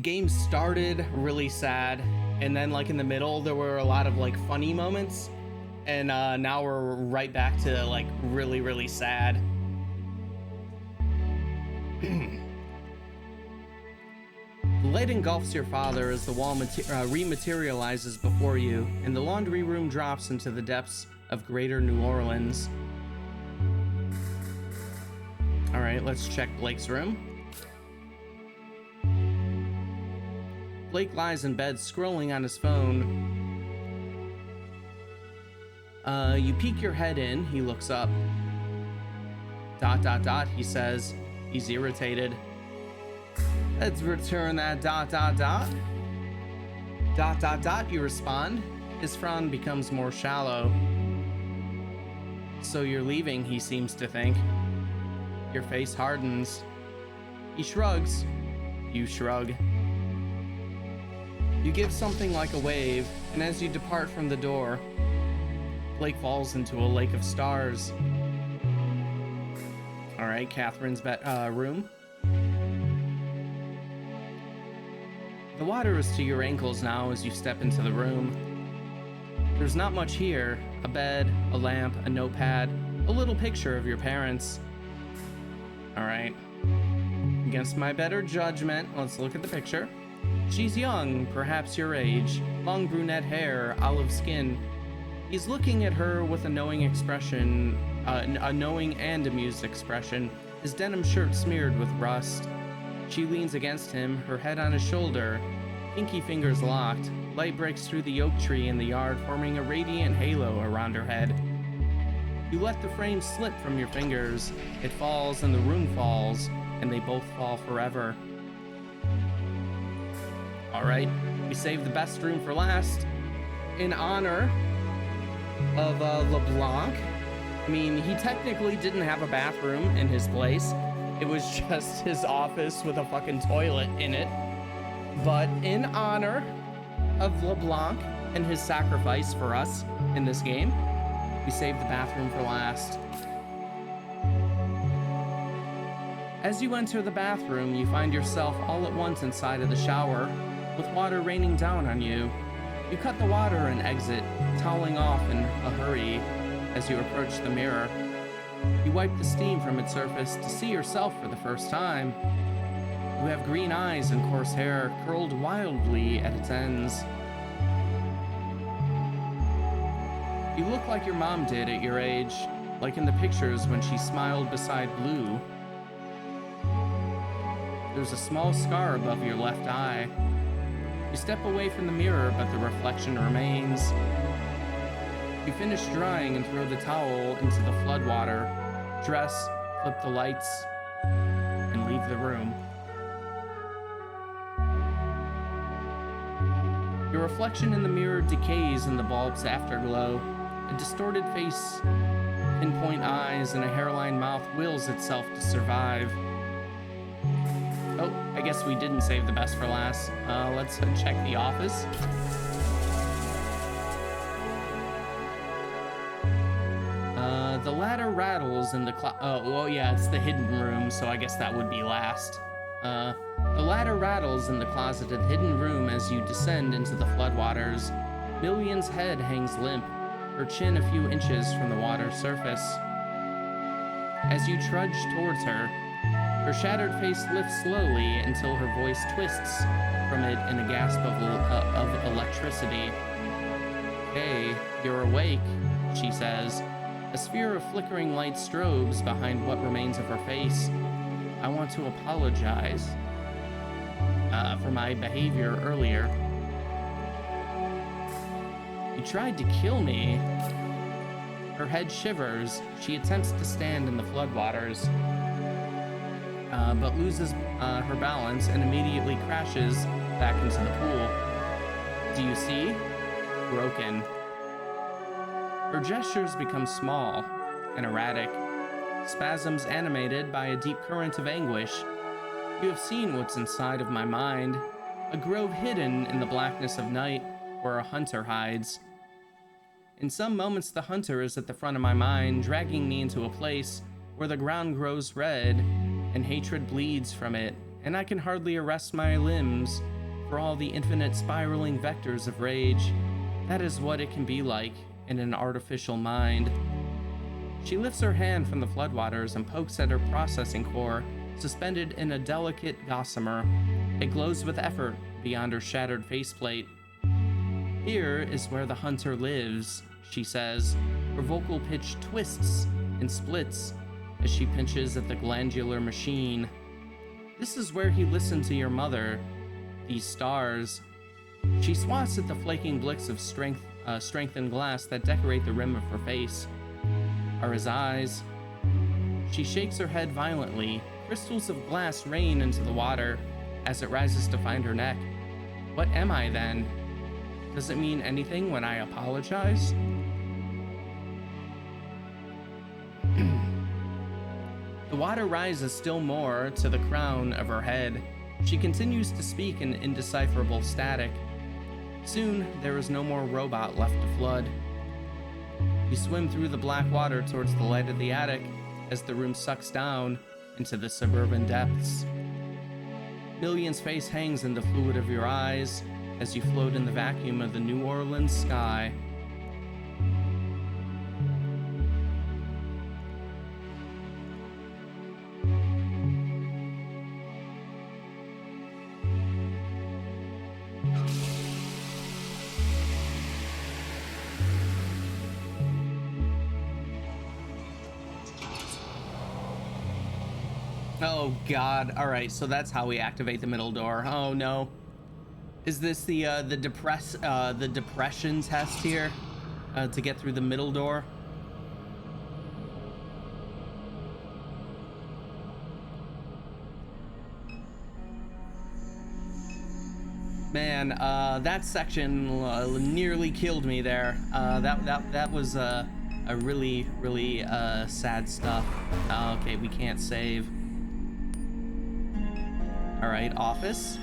Game started really sad, and then like in the middle there were a lot of like funny moments, and now we're right back to like really, really sad. The light engulfs your father as the wall rematerializes before you, and the laundry room drops into the depths of greater New Orleans. All right, let's check Blake's room. Blake lies in bed scrolling on his phone. You peek your head in, he looks up. ... he says. He's irritated. Let's return that ... you respond. His frown becomes more shallow. So you're leaving, he seems to think. Your face hardens. He shrugs. You shrug. You give something like a wave, and as you depart from the door, Blake falls into a lake of stars. All right, Catherine's room. The water is to your ankles now as you step into the room. There's not much here: a bed, a lamp, a notepad, a little picture of your parents. Alright. Against my better judgment, let's look at the picture. She's young, perhaps your age, long brunette hair, olive skin. He's looking at her with a knowing expression, a knowing and amused expression, his denim shirt smeared with rust. She leans against him, her head on his shoulder, pinky fingers locked. Light breaks through the oak tree in the yard, forming a radiant halo around her head. You let the frame slip from your fingers. It falls and the room falls, and they both fall forever. Alright, we saved the best room for last. In honor of LeBlanc. I mean, he technically didn't have a bathroom in his place. It was just his office with a fucking toilet in it. But in honor of LeBlanc and his sacrifice for us in this game, we saved the bathroom for last. As you enter the bathroom, you find yourself all at once inside of the shower, with water raining down on you. You cut the water and exit, toweling off in a hurry as you approach the mirror. You wipe the steam from its surface to see yourself for the first time. You have green eyes and coarse hair curled wildly at its ends. You look like your mom did at your age, like in the pictures when she smiled beside Blue. There's a small scar above your left eye. You step away from the mirror, but the reflection remains. You finish drying and throw the towel into the floodwater, dress, flip the lights, and leave the room. Your reflection in the mirror decays in the bulb's afterglow. A distorted face, pinpoint eyes, and a hairline mouth wills itself to survive. Oh, I guess we didn't save the best for last. Let's check the office. The ladder rattles in the oh, well, yeah, it's the hidden room, so I guess that would be last. The ladder rattles in the closeted hidden room as you descend into the floodwaters. Million's head hangs limp, her chin a few inches from the water's surface. As you trudge towards her, her shattered face lifts slowly until her voice twists from it in a gasp of electricity. "Hey, you're awake," she says. A sphere of flickering light strobes behind what remains of her face. "I want to apologize for my behavior earlier. You tried to kill me." Her head shivers. She attempts to stand in the floodwaters, but loses her balance and immediately crashes back into the pool. "Do you see? Broken." Her gestures become small and erratic, spasms animated by a deep current of anguish. "You have seen what's inside of my mind, a grove hidden in the blackness of night where a hunter hides. In some moments the hunter is at the front of my mind, dragging me into a place where the ground grows red and hatred bleeds from it, and I can hardly arrest my limbs for all the infinite spiraling vectors of rage. That is what it can be like in an artificial mind." She lifts her hand from the floodwaters and pokes at her processing core, suspended in a delicate gossamer. It glows with effort beyond her shattered faceplate. "Here is where the hunter lives," she says. Her vocal pitch twists and splits as she pinches at the glandular machine. "This is where he listened to your mother. These stars." She swats at the flaking blicks of strengthened glass that decorate the rim of her face. "Are his eyes?" She shakes her head violently. Crystals of glass rain into the water as it rises to find her neck. "What am I then? Does it mean anything when I apologize?" The water rises still more to the crown of her head. She continues to speak in indecipherable static. Soon, there is no more robot left to flood. You swim through the black water towards the light of the attic as the room sucks down into the suburban depths. Million's face hangs in the fluid of your eyes as you float in the vacuum of the New Orleans sky. Oh God! All right, so that's how we activate the middle door. Oh no, is this the depression test here to get through the middle door? Man, that section nearly killed me there. That was a really sad stuff. Okay, we can't save. All right, office.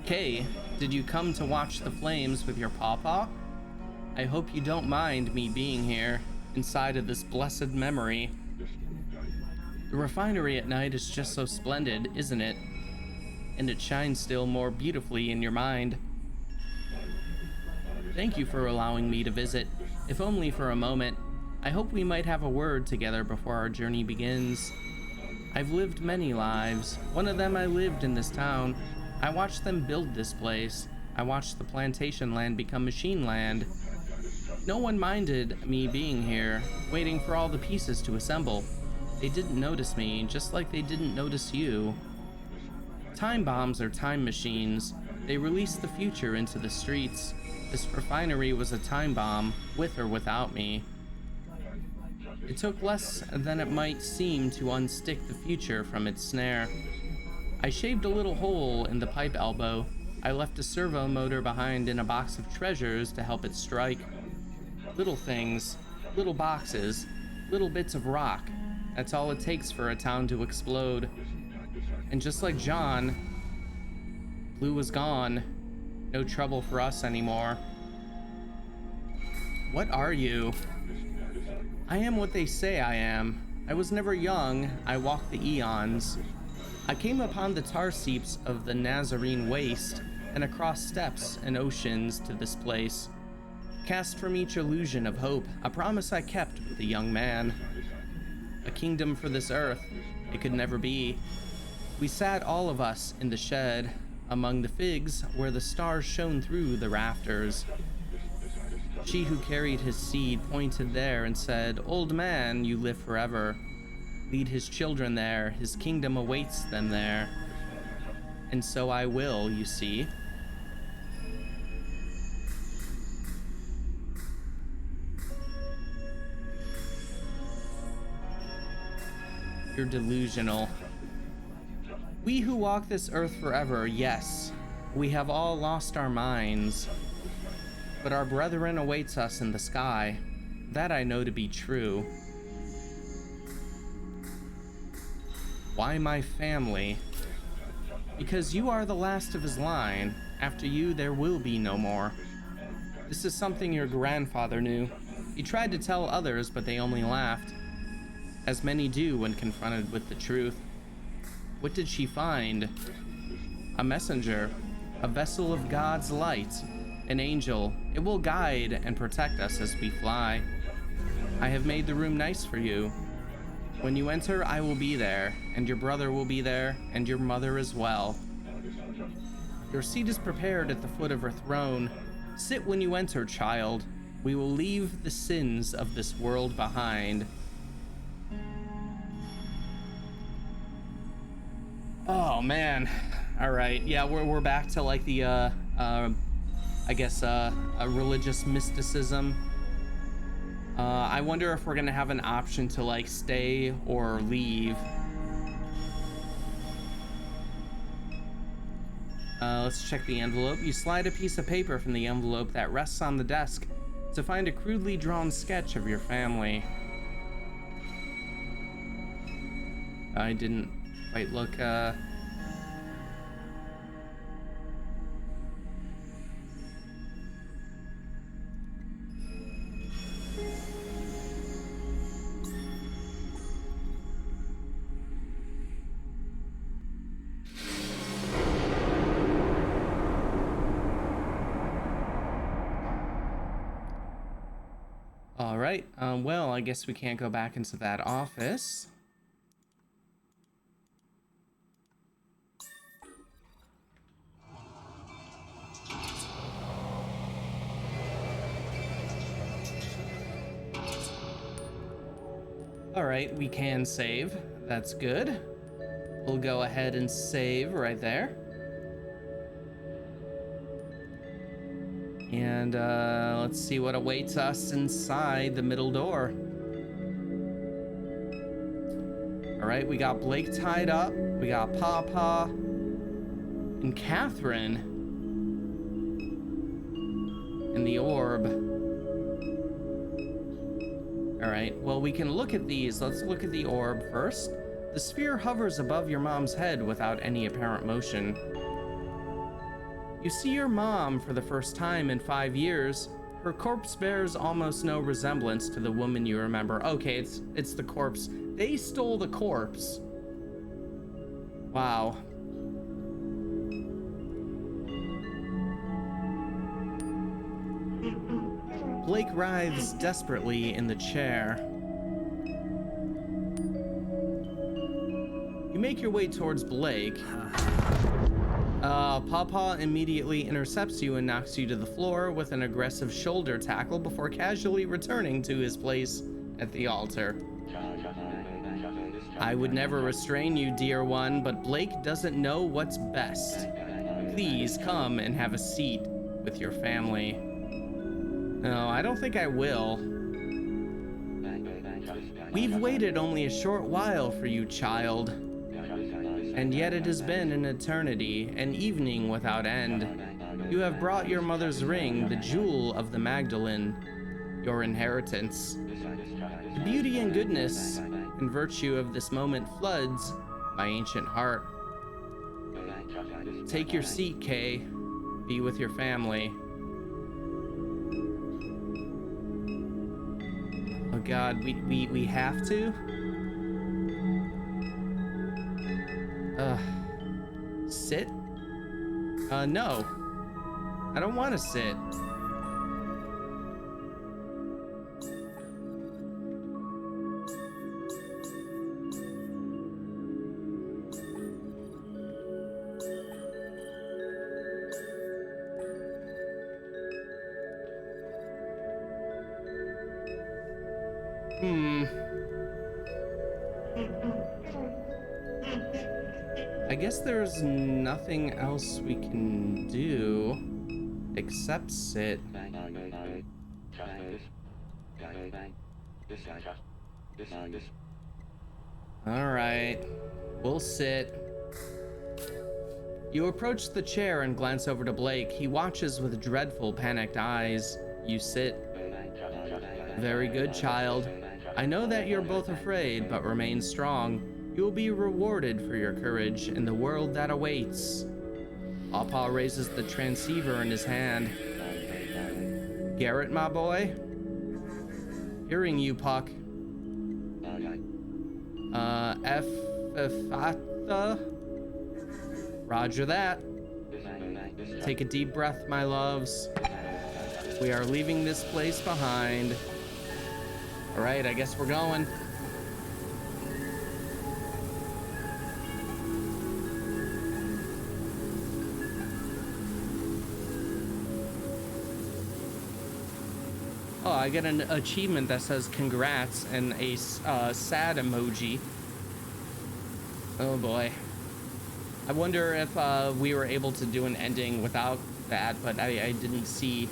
Kay, did you come to watch the flames with your pawpaw? I hope you don't mind me being here, inside of this blessed memory. The refinery at night is just so splendid, isn't it? And it shines still more beautifully in your mind. Thank you for allowing me to visit, if only for a moment. I hope we might have a word together before our journey begins. I've lived many lives. One of them I lived in this town. I watched them build this place. I watched the plantation land become machine land. No one minded me being here, waiting for all the pieces to assemble. They didn't notice me, just like they didn't notice you. Time bombs are time machines. They release the future into the streets. This refinery was a time bomb, with or without me. It took less than it might seem to unstick the future from its snare. I shaved a little hole in the pipe elbow. I left a servo motor behind in a box of treasures to help it strike. Little things, little boxes, little bits of rock. That's all it takes for a town to explode. And just like John, Blue was gone. No trouble for us anymore. What are you? I am what they say I am. I was never young. I walked the eons. I came upon the tar seeps of the Nazarene waste and across steppes and oceans to this place. Cast from each illusion of hope, a promise I kept with a young man. A kingdom for this earth, it could never be. We sat all of us in the shed, among the figs where the stars shone through the rafters. She who carried his seed pointed there and said, "Old man, you live forever. Lead his children there, his kingdom awaits them there." And so I will, you see. You're delusional. We who walk this earth forever, yes, we have all lost our minds. But our brethren awaits us in the sky. That I know to be true. Why my family? Because you are the last of his line. After you, there will be no more. This is something your grandfather knew. He tried to tell others, but they only laughed, as many do when confronted with the truth. What did she find? A messenger, a vessel of God's light, an angel. It will guide and protect us as we fly. I have made the room nice for you. When you enter, I will be there, and your brother will be there, and your mother as well. Your seat is prepared at the foot of her throne. Sit when you enter, child. We will leave the sins of this world behind. Oh man. All right. Yeah, we're back to like the I guess a religious mysticism. I wonder if we're gonna have an option to like stay or leave. Let's check the envelope. You slide a piece of paper from the envelope that rests on the desk to find a crudely drawn sketch of your family. I didn't quite look, All right. Well, I guess we can't go back into that office. All right, we can save. That's good. We'll go ahead and save right there. And let's see what awaits us inside the middle door. All right, we got Blake tied up. We got Papa and Catherine in the orb. All right, well, we can look at these. Let's look at the orb first. The sphere hovers above your mom's head without any apparent motion. You see your mom for the first time in 5 years. Her corpse bears almost no resemblance to the woman you remember. Okay, it's the corpse. They stole the corpse. Wow. Blake writhes desperately in the chair. You make your way towards Blake. Papa immediately intercepts you and knocks you to the floor with an aggressive shoulder tackle before casually returning to his place at the altar. I would never restrain you, dear one, but Blake doesn't know what's best. Please come and have a seat with your family. No, I don't think I will. We've waited only a short while for you, child. And yet it has been an eternity, an evening without end. You have brought your mother's ring, the jewel of the Magdalene, your inheritance. The beauty and goodness and virtue of this moment floods my ancient heart. Take your seat, Kay. Be with your family. Oh God, we have to? Sit? No. I don't want to sit. I guess there's nothing else we can do except sit. All right, we'll sit. You approach the chair and glance over to Blake. He watches with dreadful, panicked eyes. You sit. Very good, child. I know that you're both afraid, but remain strong. You will be rewarded for your courage in the world that awaits. Papa raises the transceiver in his hand. Garrett, my boy? Hearing you, Puck. Ephphatha? Roger that. Take a deep breath, my loves. We are leaving this place behind. All right, I guess we're going. Oh, I get an achievement that says congrats and a sad emoji. Oh boy. I wonder if we were able to do an ending without that, but I didn't see.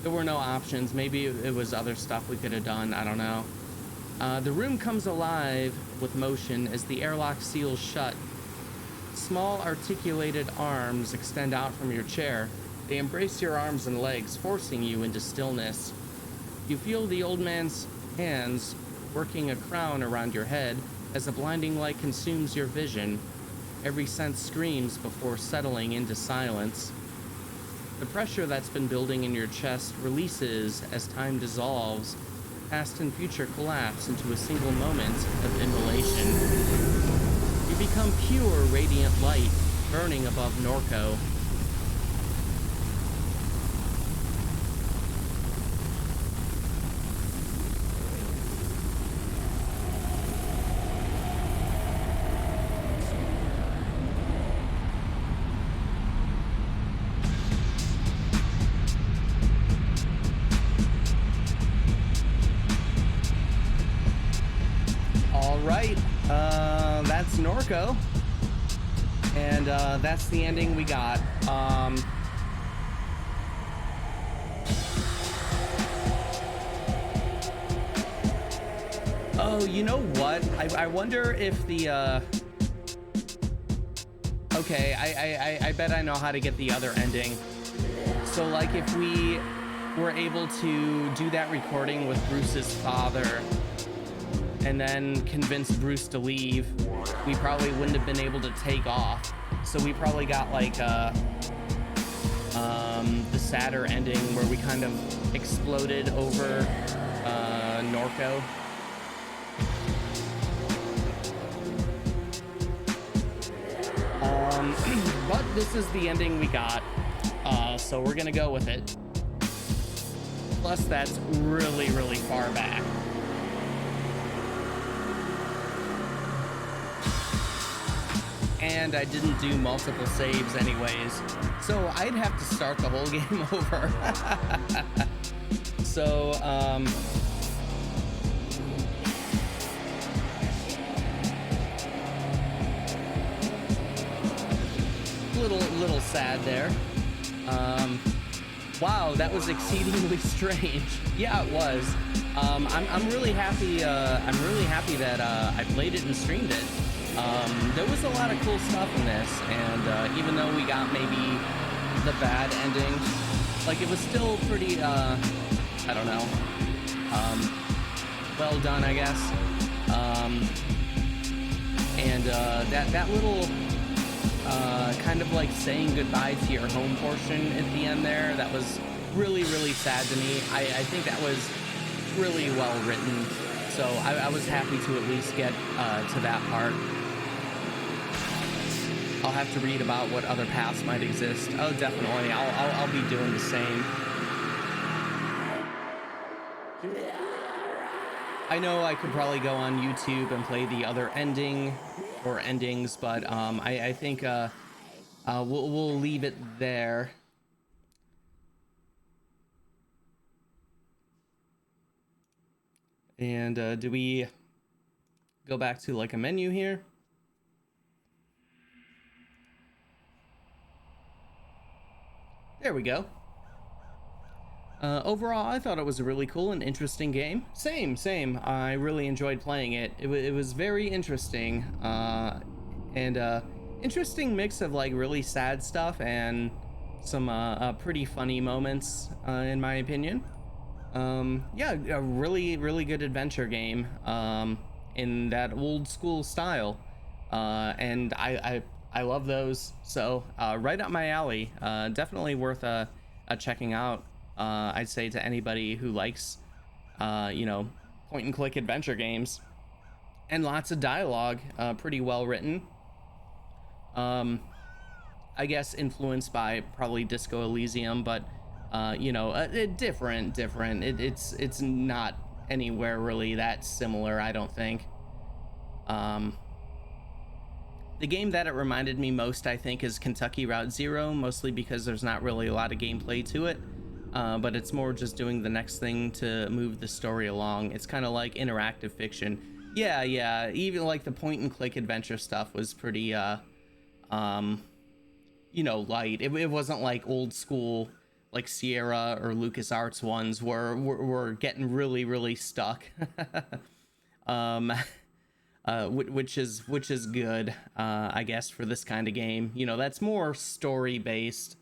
There were no options. Maybe it was other stuff we could have done. I don't know. The room comes alive with motion as the airlock seals shut. Small articulated arms extend out from your chair. They embrace your arms and legs, forcing you into stillness. You feel the old man's hands working a crown around your head as a blinding light consumes your vision. Every sense screams before settling into silence. The pressure that's been building in your chest releases as time dissolves. Past and future collapse into a single moment of immolation. You become pure, radiant light, burning above Norco. Norco, and that's the ending we got. Oh, you know what? I wonder if the okay, I bet I know how to get the other ending. So like if we were able to do that recording with Bruce's father and then convince Bruce to leave, we probably wouldn't have been able to take off. So we probably got like the sadder ending where we kind of exploded over Norco. But this is the ending we got, so we're gonna go with it. Plus that's really, really far back. And I didn't do multiple saves anyways, so I'd have to start the whole game over. So little sad there. Wow, that was exceedingly strange. Yeah, it was. I'm really happy. I'm really happy that I played it and streamed it. There was a lot of cool stuff in this, and even though we got maybe the bad ending, like it was still pretty. I don't know. Well done, I guess. And that little. Kind of like saying goodbye to your home portion at the end there, that was really, really sad to me. I think that was really well written, so I was happy to at least get to that part. I'll have to read about what other paths might exist. Oh, definitely, I'll be doing the same. I know I could probably go on YouTube and play the other ending or endings, but I think we'll leave it there. And do we go back to like a menu here? There we go. Overall, I thought it was a really cool and interesting game. Same. I really enjoyed playing it. It was very interesting. And interesting mix of like really sad stuff and some pretty funny moments, in my opinion. Yeah, a really, really good adventure game in that old school style. And I love those. So right up my alley. Definitely worth checking out. I'd say to anybody who likes, point and click adventure games, and lots of dialogue, pretty well written. I guess influenced by probably Disco Elysium, but different. It's not anywhere really that similar, I don't think. The game that it reminded me most, I think, is Kentucky Route Zero, mostly because there's not really a lot of gameplay to it. But it's more just doing the next thing to move the story along. It's kind of like interactive fiction. Yeah, even like the point and click adventure stuff was pretty light. It wasn't like old school like Sierra or LucasArts ones where we're getting really, really stuck. Which is good, I guess, for this kind of game. That's more story based.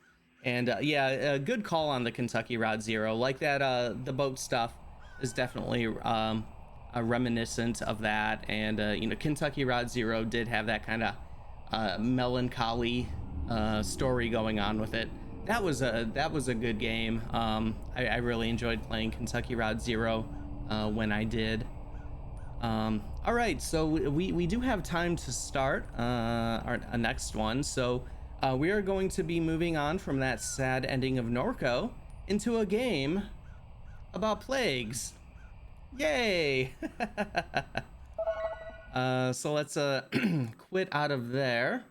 And a good call on the Kentucky Route Zero. Like that, the boat stuff is definitely a reminiscent of that. And Kentucky Route Zero did have that kind of melancholy story going on with it. That was a good game. I really enjoyed playing Kentucky Route Zero when I did. All right, so we do have time to start our next one. So we are going to be moving on from that sad ending of Norco into a game about plagues. Yay! So let's quit out of there.